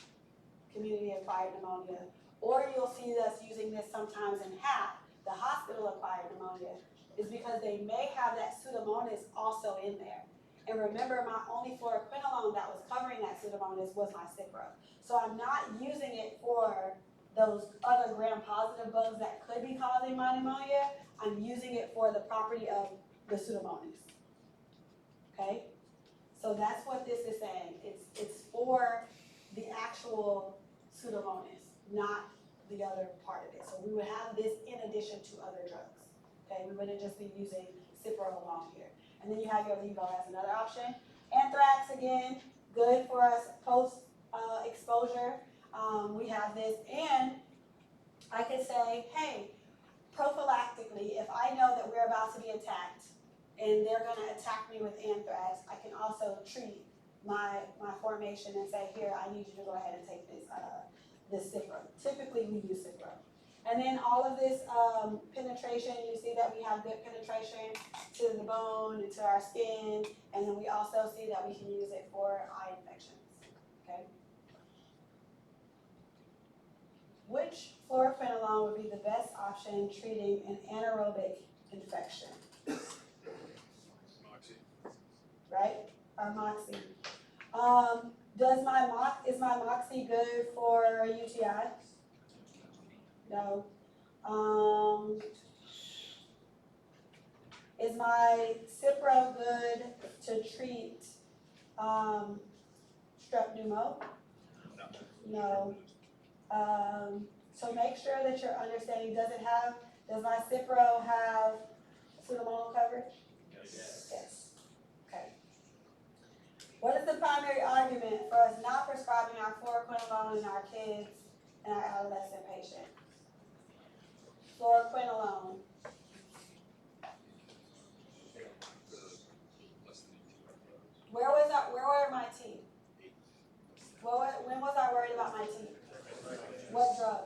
community-acquired pneumonia, or you'll see us using this sometimes in HAP, the hospital-acquired pneumonia, is because they may have that Pseudomonas also in there. And remember, my only fluoroquinolone that was covering that Pseudomonas was my Cipro. So I'm not using it for those other gram-positive bugs that could be causing my pneumonia. I'm using it for the property of the Pseudomonas. Okay? So that's what this is saying. It's for the actual Pseudomonas, not the other part of it. So we would have this in addition to other drugs. Okay, we wouldn't just be using Cipro alone here. And then you have your Levo as another option. Anthrax, again, good for us post exposure. We have this, and I could say, hey, prophylactically, if I know that we're about to be attacked and they're going to attack me with anthrax, I can also treat my formation and say, here, I need you to go ahead and take this Cipro. Typically, we use Cipro. And then all of this penetration, you see that we have good penetration to the bone and to our skin, and then we also see that we can use it for eye infections, okay? Which fluoroquinolone would be the best option treating an anaerobic infection? Right? Our Moxie. Is my Moxie good for UTI? No. Is my Cipro good to treat strep pneumo? No. So make sure that you're understanding, does my Cipro have pseudomonal coverage? Yes. Okay. What is the primary argument for us not prescribing our fluoroquinolone in our kids and our adolescent patients? Fluoroquinolone. Where were my teeth? When was I worried about my teeth? What drug?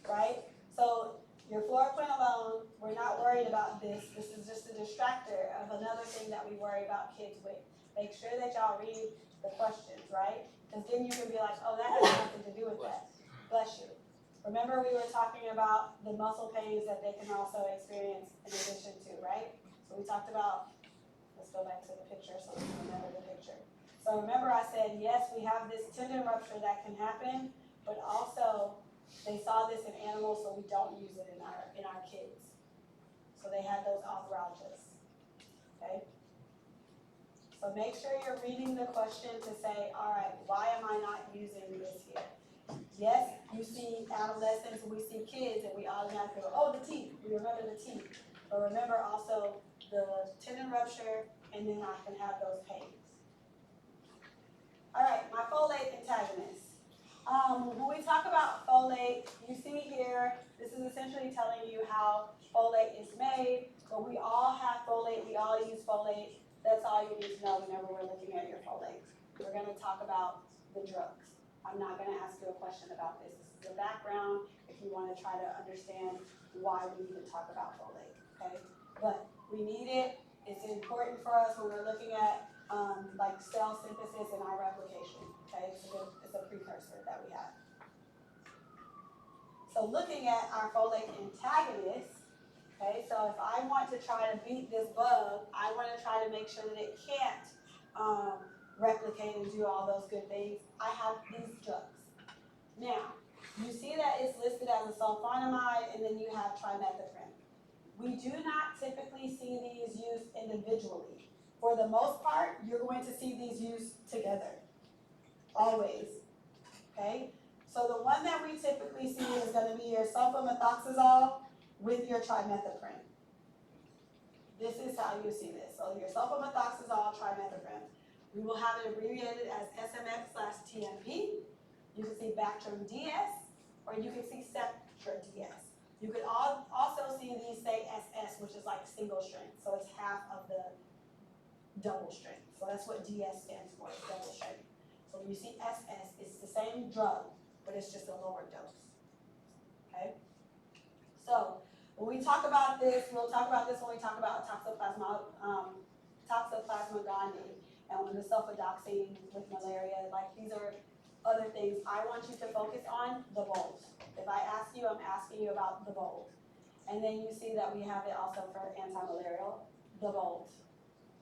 Right? So your fluoroquinolone, we're not worried about this. This is just a distractor of another thing that we worry about kids with. Make sure that y'all read the questions, right? Because then you can be like, oh, that has nothing to do with that. Bless you. Remember we were talking about the muscle pains that they can also experience in addition to, right? So we talked about, let's go back to the picture so we can remember the picture. So remember I said, yes, we have this tendon rupture that can happen, but also they saw this in animals, so we don't use it in our kids. So they had those arthralgias, okay? So make sure you're reading the question to say, all right, why am I not using this here? Yes, you see adolescents and we see kids and we automatically go, oh, the teeth, we remember the teeth. But remember also the tendon rupture, and then I can have those pains. All right, my folate antagonist. When we talk about folate, you see here, this is essentially telling you how folate is made, but we all have folate, we all use folate. That's all you need to know whenever we're looking at your folate. We're going to talk about the drugs. I'm not going to ask you a question about this. This is the background if you want to try to understand why we need to talk about folate, okay? But we need it. It's important for us when we're looking at like cell synthesis and our replication, okay? It's a precursor that we have. So looking at our folate antagonist, okay, so if I want to try to beat this bug, I want to try to make sure that it can't replicate and do all those good things. I have these drugs. Now, you see that it's listed as a sulfonamide, and then you have trimethoprim. We do not typically see these used individually. For the most part, you're going to see these used together, always, okay? So the one that we typically see is going to be your sulfamethoxazole with your trimethoprim. this is how you see this. So your sulfamethoxazole trimethoprim. We will have it abbreviated as SMX/TMP. You can see Bactrim DS, or you can see Septra DS. You could also see these say SS, which is like single strength, so it's half of the double strength. So that's what DS stands for, it's double strength. So when you see SS, it's the same drug, but it's just a lower dose. Okay? So when we talk about this, we'll talk about this when we talk about toxoplasma gondii and when the sulfadoxine with malaria. Like, these are other things. I want you to focus on the bold. If I ask you, I'm asking you about the bold. And then you see that we have it also for anti-malarial, the bold.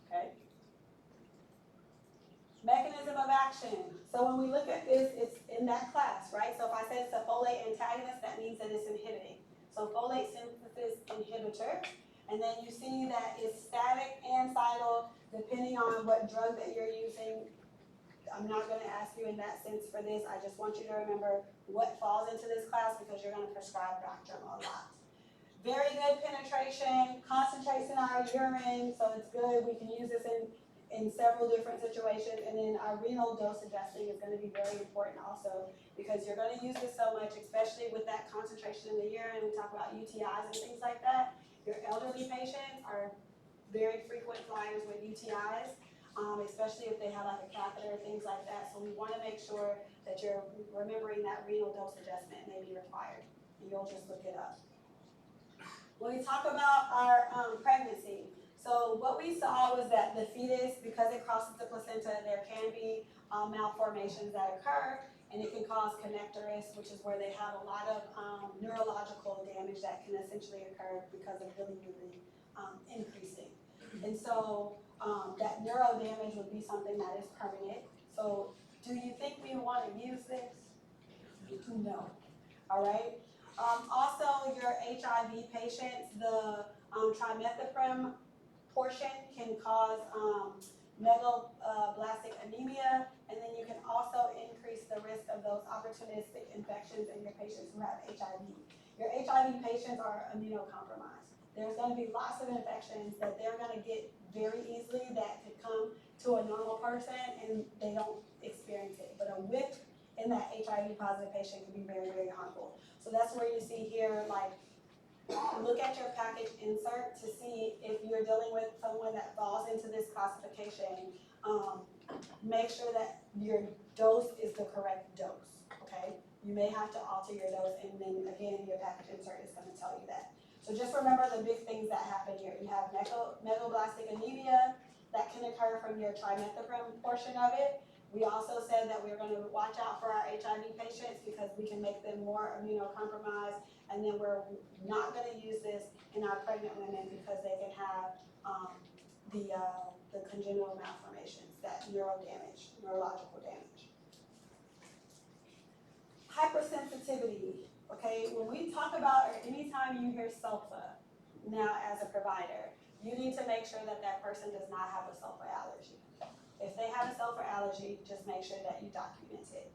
Okay? Mechanism of action. So when we look at this, it's in that class, right? So if I said it's a folate antagonist, that means that it's inhibiting. So folate synthesis inhibitor. And then you see that it's static and cidal, depending on what drug that you're using. I'm not going to ask you in that sense for this. I just want you to remember what falls into this class because you're going to prescribe Bactrim a lot. Very good penetration, concentrates in our urine, so it's good. We can use this in several different situations. And then our renal dose adjusting is going to be very important also because you're going to use this so much, especially with that concentration in the urine. We talk about UTIs and things like that. Your elderly patients are very frequent flyers with UTIs. Especially if they have like a catheter, things like that. So we want to make sure that you're remembering that renal dose adjustment may be required. And you'll just look it up. When we talk about our pregnancy, so what we saw was that the fetus, because it crosses the placenta, there can be malformations that occur, and it can cause connectorus, which is where they have a lot of neurological damage that can essentially occur because of bilirubin increasing. And so that neuro damage would be something that is permanent. So do you think we want to use this? No. All right. Also, your HIV patients, the trimethoprim portion can cause megaloblastic anemia, and then you can also increase the risk of those opportunistic infections in your patients who have HIV. Your HIV patients are immunocompromised. There's going to be lots of infections that they're going to get very easily that could come to a normal person and they don't experience it. But a whiff in that HIV positive patient can be very, very harmful. So that's where you see here, like, look at your package insert to see if you're dealing with someone that falls into this classification. Make sure that your dose is the correct dose, okay? You may have to alter your dose, and then again, your package insert is going to tell you that. So just remember the big things that happen here. You have megaloblastic anemia that can occur from your trimethoprim portion of it. We also said that we're going to watch out for our HIV patients because we can make them more immunocompromised, and then we're not going to use this in our pregnant women because they can have the congenital malformations, that neurological damage. Hypersensitivity. Okay, when we talk about, or anytime you hear sulfa, now as a provider, you need to make sure that that person does not have a sulfa allergy. If they have a sulfur allergy, just make sure that you document it.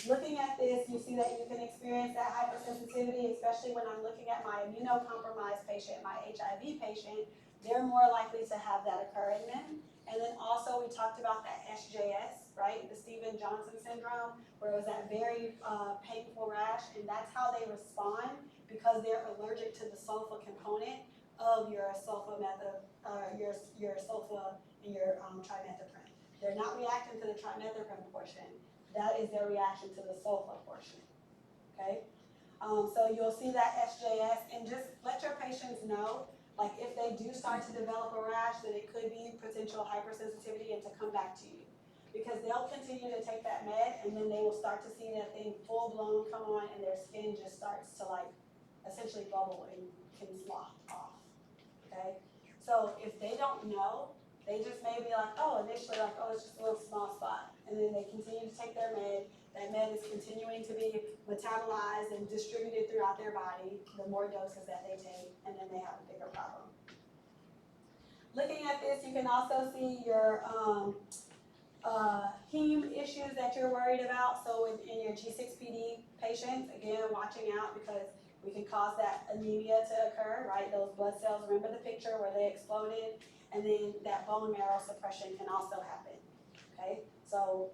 Looking at this, you see that you can experience that hypersensitivity, especially when I'm looking at my immunocompromised patient, my HIV patient, they're more likely to have that occur in them. And then also we talked about that SJS, right? The Stevens-Johnson syndrome, where it was that very painful rash, and that's how they respond because they're allergic to the sulfa component of your sulfa your sulfa and your trimethoprim. They're not reacting to the trimethoprim portion. That is their reaction to the sulfa portion. Okay? So you'll see that SJS, and just let your patients know, like if they do start to develop a rash, that it could be potential hypersensitivity and to come back to you. Because they'll continue to take that med, and then they will start to see that thing full blown come on, and their skin just starts to like essentially bubble and can slough off. Okay? So if they don't know, they just may be like, oh, initially like, oh, it's just a little small spot. And then they continue to take their med. That med is continuing to be metabolized and distributed throughout their body, the more doses that they take, and then they have a bigger problem. Looking at this, you can also see your heme issues that you're worried about. So in your G6PD patients, again, watching out because We can cause that anemia to occur, right? Those blood cells, remember the picture where they exploded? And then that bone marrow suppression can also happen, okay? So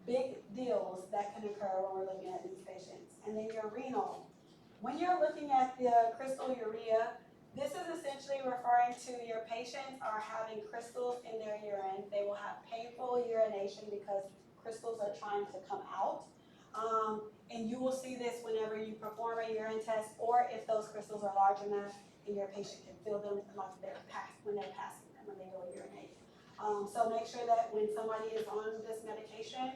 big deals that can occur when we're looking at these patients. And then your renal. When you're looking at the crystal urea, this is essentially referring to your patients are having crystals in their urine. They will have painful urination because crystals are trying to come out. And you will see this whenever you perform a urine test, or if those crystals are large enough and your patient can feel them like when they're passing them, when they go urinate. So make sure that when somebody is on this medication,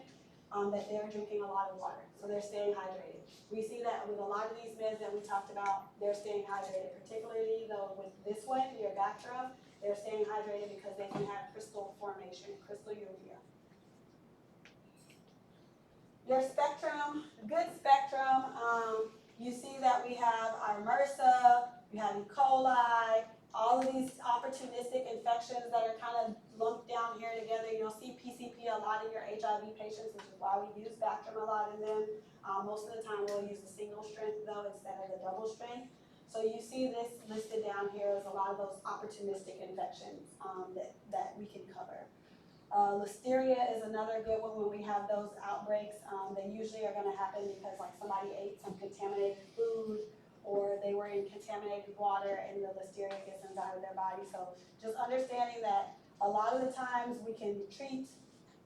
that they're drinking a lot of water, so they're staying hydrated. We see that with a lot of these meds that we talked about, they're staying hydrated, particularly though with this one, your Bactrim, they're staying hydrated because they can have crystal formation, crystal urea. Your spectrum, good spectrum, you see that we have our MRSA, we have E. coli, all of these opportunistic infections that are kind of lumped down here together. You'll see PCP a lot in your HIV patients, which is why we use Bactrim a lot in them. Most of the time we'll use the single strength though instead of the double strength. So you see this listed down here as a lot of those opportunistic infections that we can cover. Listeria is another good one when we have those outbreaks. They usually are going to happen because like somebody ate some contaminated food or they were in contaminated water and the listeria gets inside of their body. So just understanding that a lot of the times we can treat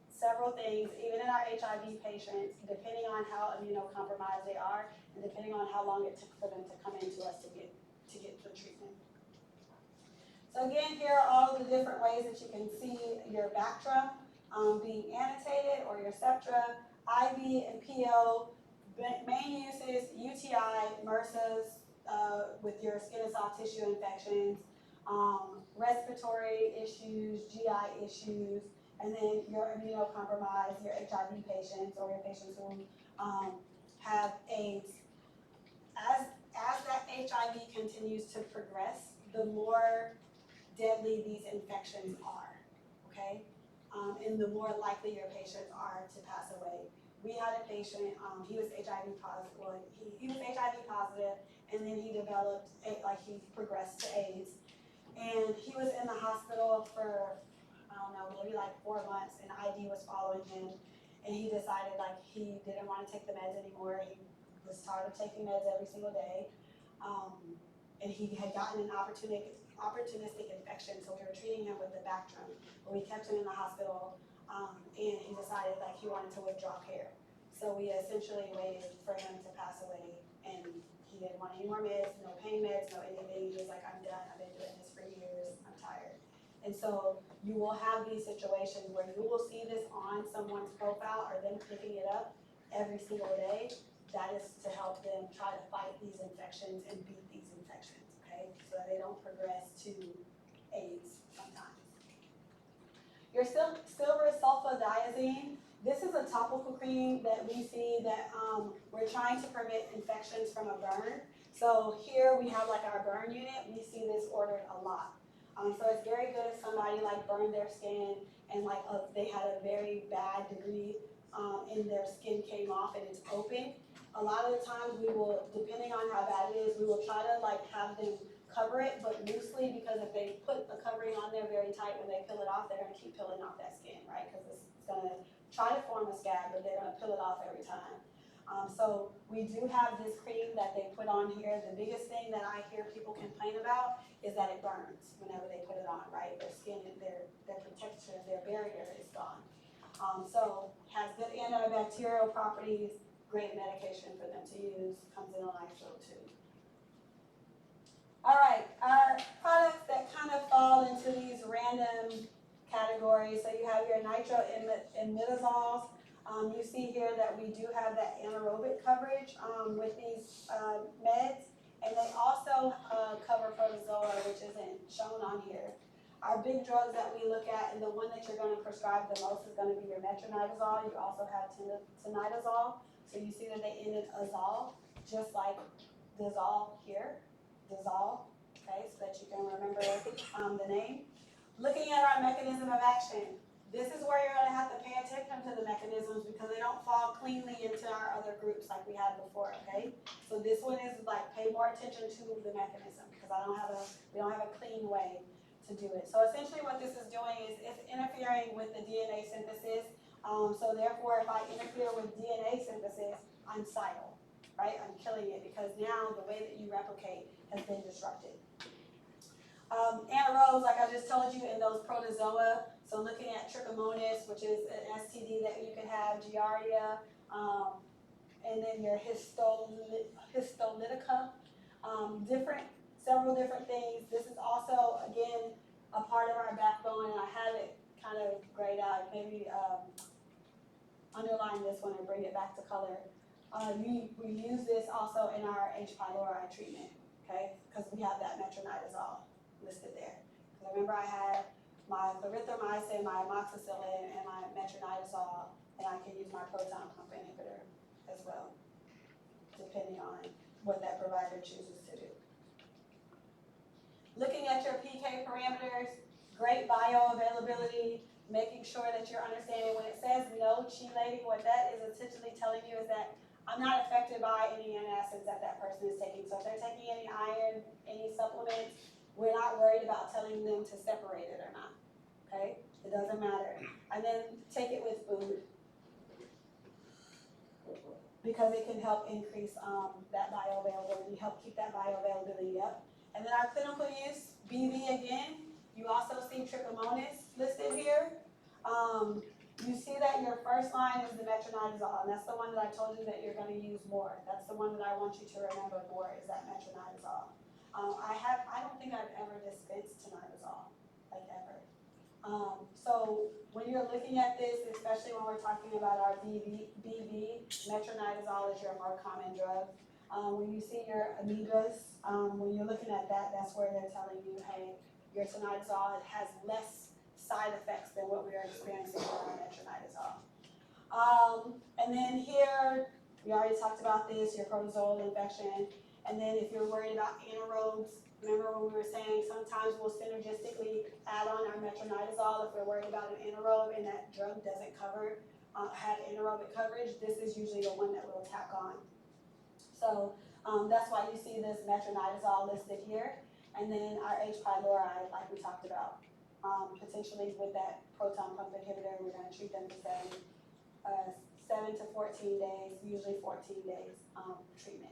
several things, even in our HIV patients, depending on how immunocompromised they are and depending on how long it took for them to come into us to get the treatment. So again, here are all of the different ways that you can see your Bactrim being annotated, or your Septra, IV and PO. Main uses UTI, MRSAs with your skin and soft tissue infections, respiratory issues, GI issues, and then your immunocompromised, your HIV patients or your patients who have AIDS. As that HIV continues to progress, the more deadly these infections are, okay? And the more likely your patients are to pass away. We had a patient, he was HIV positive, well, he was HIV positive, and then he developed, he progressed to AIDS. And he was in the hospital for, I don't know, maybe like 4 months, and ID was following him, and he decided he didn't want to take the meds anymore. He was tired of taking meds every single day. And he had gotten an opportunistic infection, so we were treating him with the Bactrim, but we kept him in the hospital, and he decided he wanted to withdraw care. So we essentially waited for him to pass away, and he didn't want any more meds, no pain meds, no anything. He was like, I'm done, I've been doing this for years, I'm tired. And so you will have these situations where you will see this on someone's profile or them picking it up every single day. That is to help them try to fight these infections and beat these infections, okay? So that they don't progress to AIDS sometimes. Your silver sulfadiazine, this is a topical cream that we see that we're trying to prevent infections from a burn. So here we have our burn unit. We see this ordered a lot. So it's very good if somebody burned their skin and they had a very bad degree and their skin came off and it's open. A lot of the times we will, depending on how bad it is, we will try to have them cover it, but loosely, because if they put the covering on there very tight, when they peel it off, they're going to keep peeling off that skin, right? Because it's going to try to form a scab, but they're going to peel it off every time. So we do have this cream that they put on here. The biggest thing that I hear people complain about is that it burns whenever they put it on, right? Their skin, their protection, their barrier is gone. So has good antibacterial properties, great medication for them to use, comes in a nice little tube. All right, our products that kind of fall into these random categories. So you have your nitroimidazoles. You see here that we do have that anaerobic coverage with these meds, and they also cover protozoa, which isn't shown on here. Our big drugs that we look at, and the one that you're going to prescribe the most is going to be your metronidazole. You also have tinidazole. So you see that they ended azole, just like dissolve here, dissolve, okay, so that you can remember the name. Looking at our mechanism of action, this is where you're going to have to pay attention to the mechanisms because they don't fall cleanly into our other groups like we had before, okay? So So this one is like, pay more attention to the mechanism, because we don't have a clean way to do it. So essentially what this is doing is it's interfering with the DNA synthesis. So therefore, if I interfere with DNA synthesis, I'm cytal, right? I'm killing it, because now the way that you replicate has been disrupted. Anaerobes, like I just told you, in those protozoa, so looking at trichomonas, which is an STD that you can have, giardia, and then your histolytica, several different things. This is also, again, a part of our backbone, and I have it kind of grayed out. Maybe underline this one and bring it back to color. We use this also in our H. pylori treatment, okay? Because we have that metronidazole listed there. Because remember, I had my clarithromycin, my amoxicillin, and my metronidazole, and I can use my proton pump inhibitor as well, depending on what that provider chooses to do. Looking at your PK parameters, great bioavailability, making sure that you're understanding when it says no chelating, what that is essentially telling you is that I'm not affected by any antacids that person is taking. So if they're taking any iron, any supplements, we're not worried about telling them to separate it or not, okay? It doesn't matter. And then take it with food, because it can help increase that bioavailability, help keep that bioavailability up. And then our clinical use, BV again, you also see trichomonas listed here. You see that your first line is the metronidazole, and that's the one that I told you that you're going to use more. That's the one that I want you to remember more, is that metronidazole. I don't think I've ever dispensed tinidazole, like ever. So when you're looking at this, especially when we're talking about our BV, metronidazole is your more common drug. When you see your amoebas, when you're looking at that, that's where they're telling you, hey, your tinidazole has less side effects than what we are experiencing with our metronidazole. And then here, we already talked about this, your protozoal infection. And then if you're worried about anaerobes, remember when we were saying sometimes we'll synergistically add on our metronidazole if we're worried about an anaerobe and that drug doesn't have anaerobic coverage. This is usually the one that we'll tack on. So that's why you see this metronidazole listed here. And then our H. pylori, like we talked about. Potentially with that proton pump inhibitor, we're going to treat them for 7 to 14 days, usually 14 days treatment.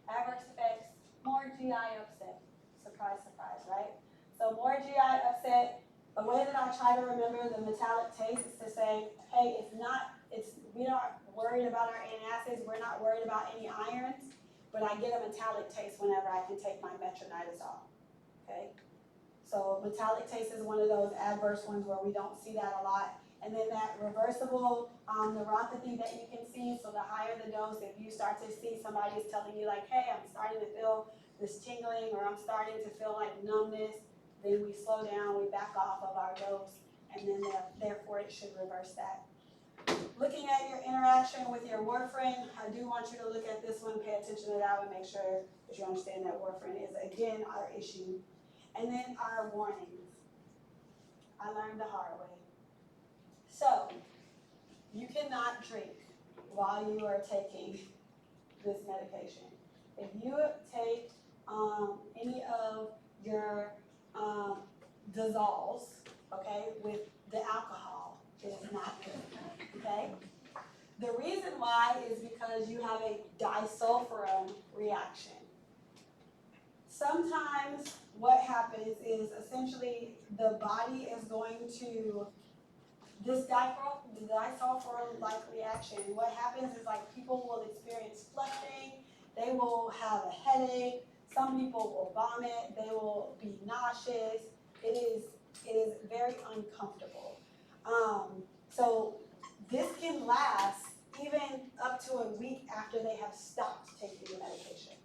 Adverse effects, more GI upset. Surprise, surprise, right? So more GI upset. The way that I try to remember the metallic taste is to say, hey, we aren't worried about our antacids, we're not worried about any irons, but I get a metallic taste whenever I can take my metronidazole, okay? So metallic taste is one of those adverse ones where we don't see that a lot. And then that reversible neuropathy that you can see, so the higher the dose, if you start to see somebody is telling you like, hey, I'm starting to feel this tingling, or I'm starting to feel like numbness, then we slow down, we back off of our dose, and then therefore it should reverse that. Looking at your interaction with your warfarin, I do want you to look at this one, pay attention to that one, make sure that you understand that warfarin is, again, our issue. And then our warnings. I learned the hard way. So, you cannot drink while you are taking this medication. If you take any of your dissolves, okay, with the alcohol, it is not good, okay? The reason why is because you have a disulfiram reaction. Sometimes what happens is essentially the body is going to, this disulfiram-like reaction, what happens is like people will experience flushing, they will have a headache, some people will vomit, they will be nauseous, it is very uncomfortable. So this can last even up to a week after they have stopped taking the medication.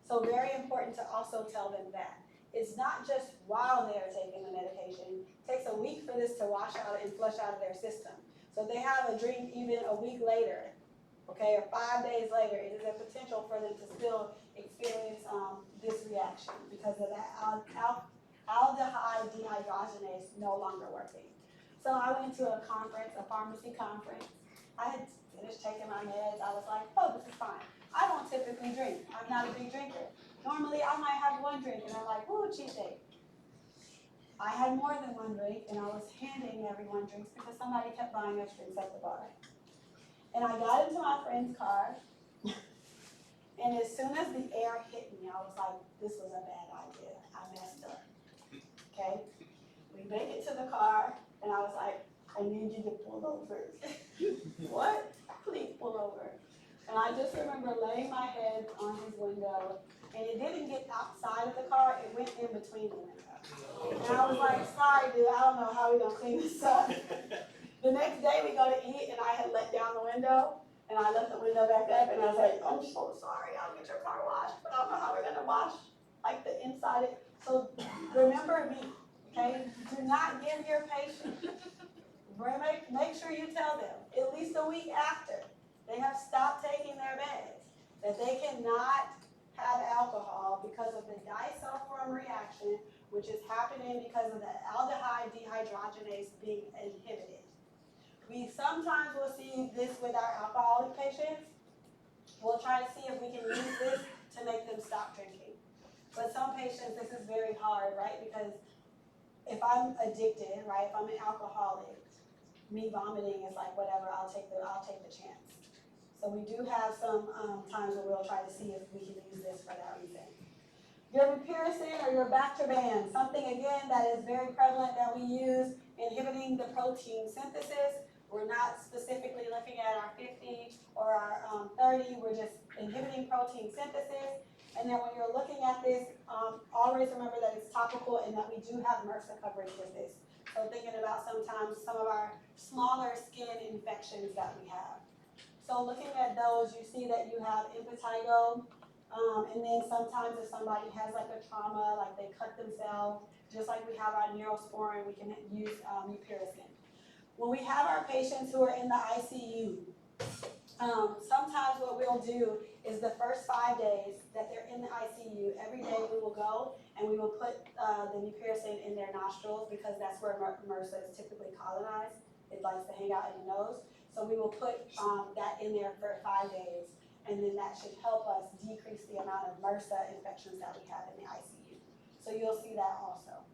So very important to also tell them that. It's not just while they're taking the medication. It takes a week for this to wash out and flush out of their system. So if they have a drink even a week later, okay, or 5 days later, it is a potential for them to still experience this reaction because of that aldehyde dehydrogenase no longer working. So I went to a conference, a pharmacy conference. I had finished taking my meds. I was like, oh, this is fine. I don't typically I might have one drink, and I'm like, ooh, cheat day. I had more than one drink, and I was handing everyone drinks because somebody kept buying us drinks at the bar. And I got into my friend's car, and as soon as the air hit me, I was like, this was a bad idea. I messed up. Okay? We make it to the car, and I was like, I need you to pull over. What? Please pull over. And I just remember laying my head on his window, and it didn't get outside of the car, it went in between the window. And I was like, sorry, dude, I don't know how we're gonna clean this up. The next day we go to eat, and I had let down the window, and I left the window back up, and I was like, I'm so sorry, I'll get your car washed, but I don't know how we're gonna wash like the inside. So remember me, okay? Do not give your patient. Make sure you tell them, at least a week after they have stopped taking their meds, that they cannot have alcohol because of the disulfiram reaction, which is happening because of the aldehyde dehydrogenase being inhibited. We sometimes will see this with our alcoholic patients. We'll try to see if we can use this to make them stop drinking. But some patients, this is very hard, right? Because if I'm addicted, right, if I'm an alcoholic, me vomiting is like, whatever, I'll take the chance. So we do have some times where we'll try to see if we can use this for that reason. Your mupirocin or your Bactroban, something again that is very prevalent that we use, inhibiting the protein synthesis. We're not specifically looking at our 50 or our 30, we're just inhibiting protein synthesis. And then when you're looking at this, always remember that it's topical and that we do have MRSA coverage with this. So thinking about sometimes some of our smaller skin infections that we have. So looking at those, you see that you have impetigo, and then sometimes if somebody has like a trauma, like they cut themselves, just like we have our Neosporin, we can use mupirocin. When we have our patients who are in the ICU, sometimes what we'll do is the first 5 days that they're in the ICU, every day we will go and we will put the mupirocin in their nostrils because that's where MRSA is typically colonized. It likes to hang out in the nose. So we will put that in there for 5 days, and then that should help us decrease the amount of MRSA infections that we have in the ICU. So you'll see that also.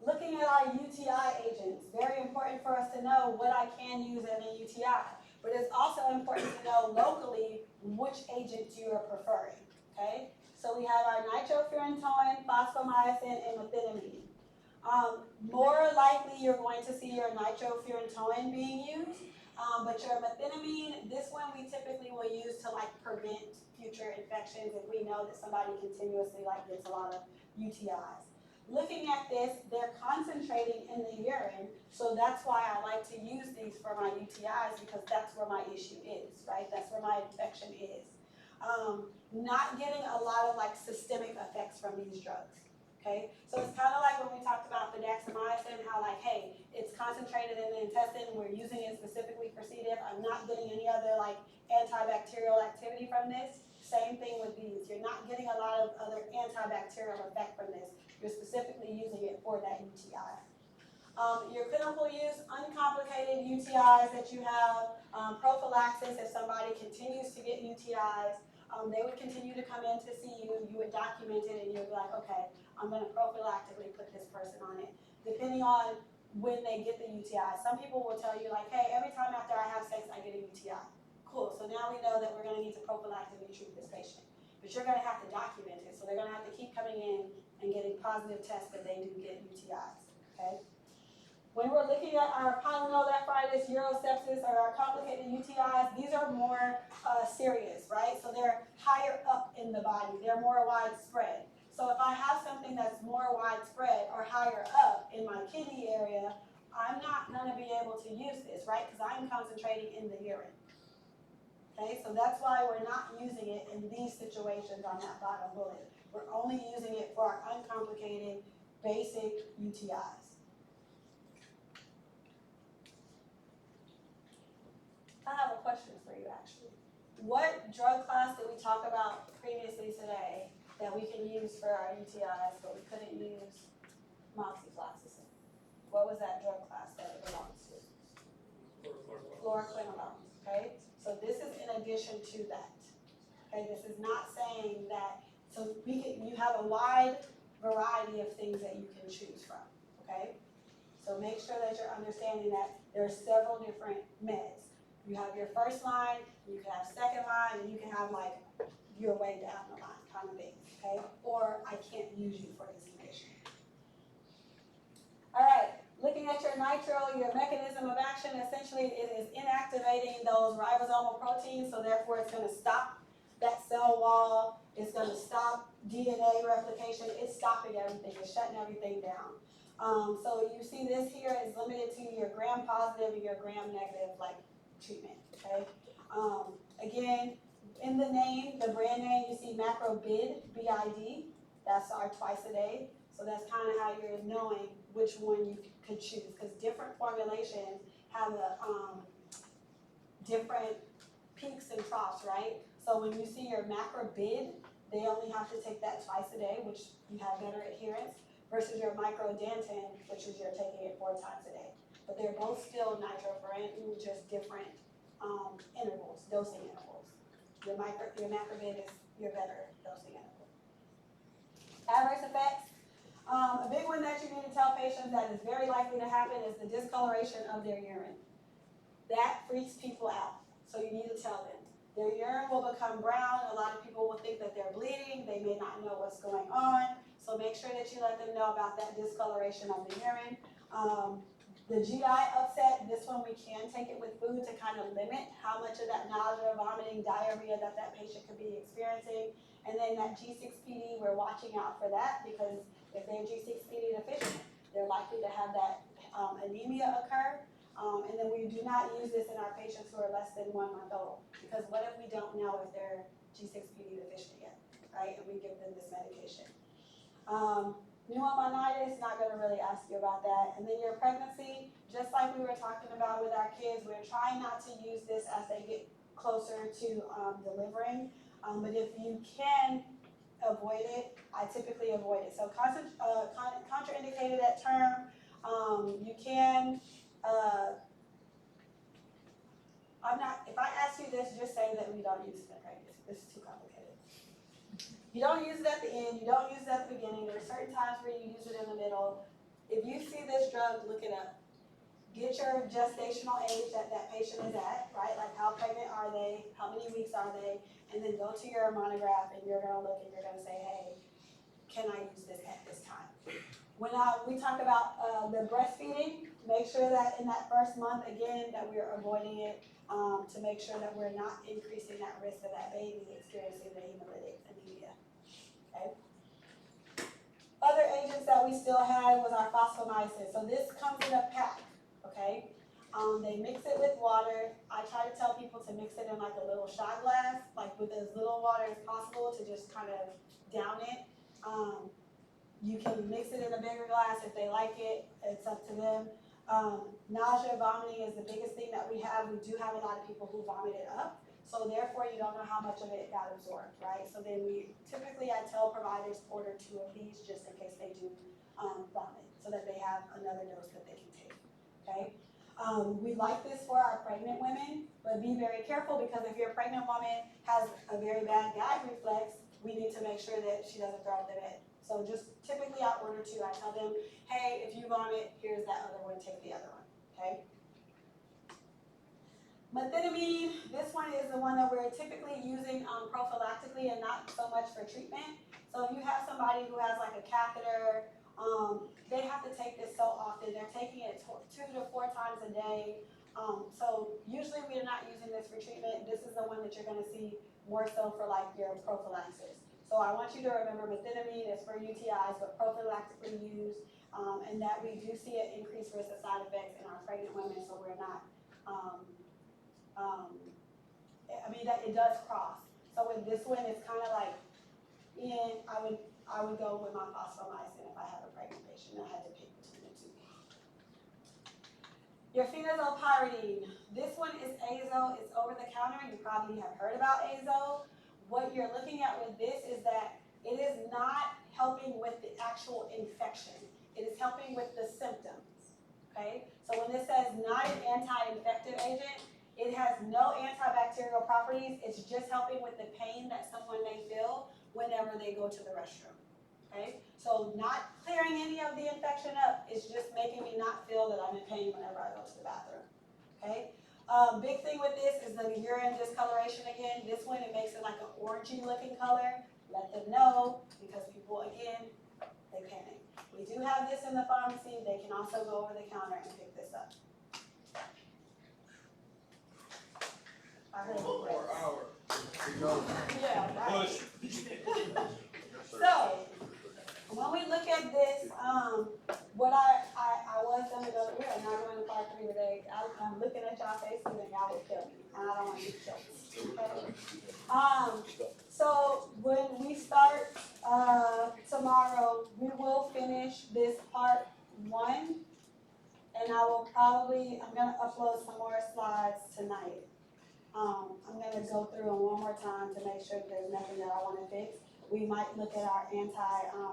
Looking at our UTI agents, very important for us to know what I can use in a UTI. But it's also important to know locally which agent you are preferring, okay? So we have our nitrofurantoin, phosphomycin, and methenamine. More likely you're going to see your nitrofurantoin being used, but your methenamine, this one we typically will use to like prevent future infections if we know that somebody continuously like gets a lot of UTIs. Looking at this, they're concentrating in the urine, so that's why I like to use these for my UTIs because that's where my issue is, right? That's where my infection is. Not getting a lot of like systemic effects from these drugs. Okay, so it's kind of like when we talked about fidaxomicin, how like, hey, it's concentrated in the intestine, we're using it specifically for C. diff. I'm not getting any other like antibacterial activity from this. Same thing with these. You're not getting a lot of other antibacterial effect from this. You're specifically using it for that UTI. Your clinical use, uncomplicated UTIs that you have, prophylaxis if somebody continues to get UTIs, they would continue to come in to see you, you would document it, and you'd be like, okay, I'm going to prophylactically put this person on it, depending on when they get the UTI. Some people will tell you like, hey, every time after I have sex, I get a UTI. Cool, so now we know that we're going to need to prophylactically treat this patient. But you're going to have to document it, so they're going to have to keep coming in and getting positive tests that they do get UTIs, okay? When we're looking at our pyelonephritis, urosepsis, or our complicated UTIs, these are more serious, right? So they're higher up in the body, they're more widespread. So if I have something that's more widespread or higher up in my kidney area, I'm not going to be able to use this, right? Because I'm concentrating in the urine. Okay, so that's why we're not using it in these situations on that bottom bullet. We're only using it for our uncomplicated, basic UTIs. I have a question for you actually. What drug class did we talk about previously today that we can use for our UTIs, but we couldn't use moxifloxacin? What was that drug class that it belongs to? Fluoroquinolones, okay? So this is in addition to that, Okay, this is not saying that, so you have a wide variety of things that you can choose from, okay? So make sure that you're understanding that there are several different meds. You have your first line, you can have second line, and you can have like your way down the line kind of thing, okay? Or I can't use you for this condition. All right, looking at your nitro, your mechanism of action, essentially it is inactivating those ribosomal proteins, so therefore it's gonna stop that cell wall, it's gonna stop DNA replication, it's stopping everything, it's shutting everything down. So you see this here is limited to your gram-positive and your gram-negative like treatment, okay? Again, in the name, the brand name, you see macrobid, B-I-D, that's our twice a day. So that's kind of how you're knowing which one you could choose, because different formulations have different peaks and troughs, right? So when you see your macrobid, they only have to take that twice a day, which you have better adherence, versus your microdantin, which is you're taking it 4 times a day. But they're both still nitrofurantoin, just different intervals, dosing intervals. Your macrobid is your better dosing interval. Adverse effects. A big one that you need to tell patients that is very likely to happen is the discoloration of their urine. That freaks people out, so you need to tell them. Their urine will become brown. A lot of people will think that they're bleeding. They may not know what's going on. So make sure that you let them know about that discoloration of the urine. The GI upset, this one we can take it with food to kind of limit how much of that nausea, vomiting, diarrhea that patient could be experiencing. And then that G6PD, we're watching out for that because if they're G6PD deficient, they're likely to have that anemia occur. And then we do not use this in our patients who are less than 1 month old, because what if we don't know if they're G6PD deficient yet, right? And we give them this medication. Pneumonitis, not going to really ask you about that. And then your pregnancy, just like we were talking about with our kids, we're trying not to use this as they get closer to delivering. But if you can avoid it, I typically avoid it. So contraindicated at term, you can, if I ask you this, just say that we don't use it in pregnancy. This is too complicated. You don't use it at the end, you don't use it at the beginning. There are certain times where you use it in the middle. If you see this drug, look it up. Get your gestational age that that patient is at, right? Like how pregnant are they? How many weeks are they? And then go to your monograph and you're gonna look and you're gonna say, hey, can I use this at this time? When we talk about the breastfeeding, make sure that in that first month, again, that we're avoiding it to make sure that we're not increasing that risk of that baby experiencing the hemolytic anemia, okay? Other agents that we still had was our phosphomycin. So this comes in a pack, okay? They mix it with water. I try to tell people to mix it in like a little shot glass, like with as little water as possible to just kind of down it. You can mix it in a bigger glass if they like it. It's up to them. Nausea, vomiting is the biggest thing that we have. We do have a lot of people who vomit it up. So therefore, you don't know how much of it got absorbed, right? So then I tell providers order 2 of these just in case they do vomit, so that they have another dose that they can take, okay? We like this for our pregnant women, but be very careful because if your pregnant woman has a very bad gag reflex, we need to make sure that she doesn't throw up the bed. So just typically I order 2. I tell them, hey, if you vomit, here's that other one, take the other one, okay? Methenamine, this one is the one that we're typically using prophylactically and not so much for treatment. So if you have somebody who has like a catheter, they have to take this so often. They're taking it 2 to 4 times a day. So usually we're not using this for treatment. This is the one that you're gonna see more so for like your prophylaxis. So I want you to remember methenamine is for UTIs, but prophylactically used, and that we do see an increased risk of side effects in our pregnant women, so we're not, that it does cross. So with this one, it's kind of like, I would go with my phosphomycin if I have a pregnant patient. I had to pick between the 2. Your phenazopyridine. This one is azo. It's over the counter. You probably have heard about azo. What you're looking at with this is that it is not helping with the actual infection. It is helping with the symptoms, okay? So when this says not an anti-infective agent, It has no antibacterial properties, it's just helping with the pain that someone may feel whenever they go to the restroom, okay? So not clearing any of the infection up, it's just making me not feel that I'm in pain whenever I go to the bathroom, okay? Big thing with this is the urine discoloration again. This one, it makes it like an orangey looking color. Let them know, because people, again, they panic. We do have this in the pharmacy. They can also go over the counter and pick this up. I heard it. Yeah, right. So, when we look at this, what I was gonna go, we are not going to part 3 today. I'm looking at y'all faces and y'all will kill me, and I don't want to be killed, okay? So when we start, tomorrow, we will finish this part 1, and I will probably, I'm gonna upload some more slides tonight. I'm gonna go through them one more time to make sure that there's nothing that I wanna fix. We might look at our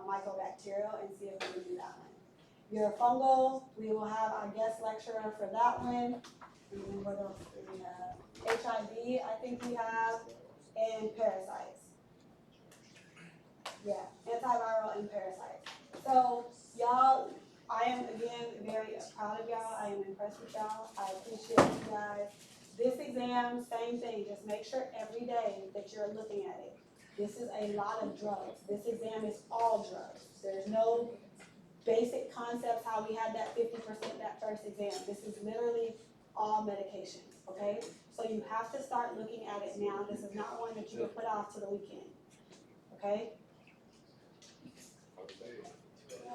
mycobacterial and see if we can do that one. Your fungal, we will have our guest lecturer for that one. And then what else do we have? HIV, I think we have, and parasites. Yeah, antiviral and parasites. So y'all, I am again very proud of y'all. I am impressed with y'all. I appreciate you guys. This exam, same thing. Just make sure every day that you're looking at it. This is a lot of drugs. This exam is all drugs. There's no basic concepts how we had that 50% that first exam. This is literally all medications, okay? So you have to start looking at it now. This is not one that you can put off to the weekend, okay?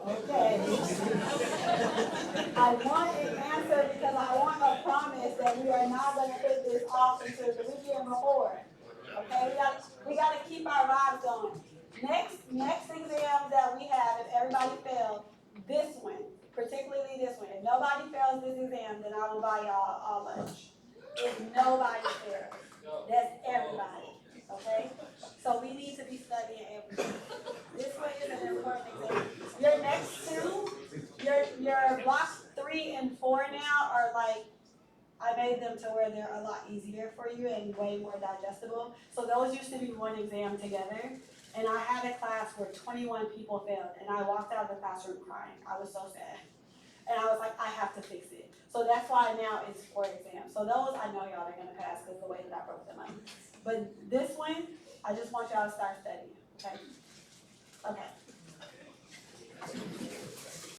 Okay. I want an answer because I want a promise that we are not gonna put this off until the weekend before. Okay, we gotta keep our vibes going. Next exam that we have, if everybody failed, this one, particularly this one. If nobody fails this exam, then I will buy y'all all lunch. If nobody fails, that's everybody, okay? So we need to be studying everything. This one is an important exam. Your next 2, your blocks 3 and 4 now are like, I made them to where they're a lot easier for you and way more digestible. So those used to be one exam together. And I had a class where 21 people failed, and I walked out of the classroom crying. I was so sad. And I was like, I have to fix it. So that's why now it's 4 exams. So those, I know y'all are gonna pass because the way that I broke them up. But this one, I just want y'all to start studying.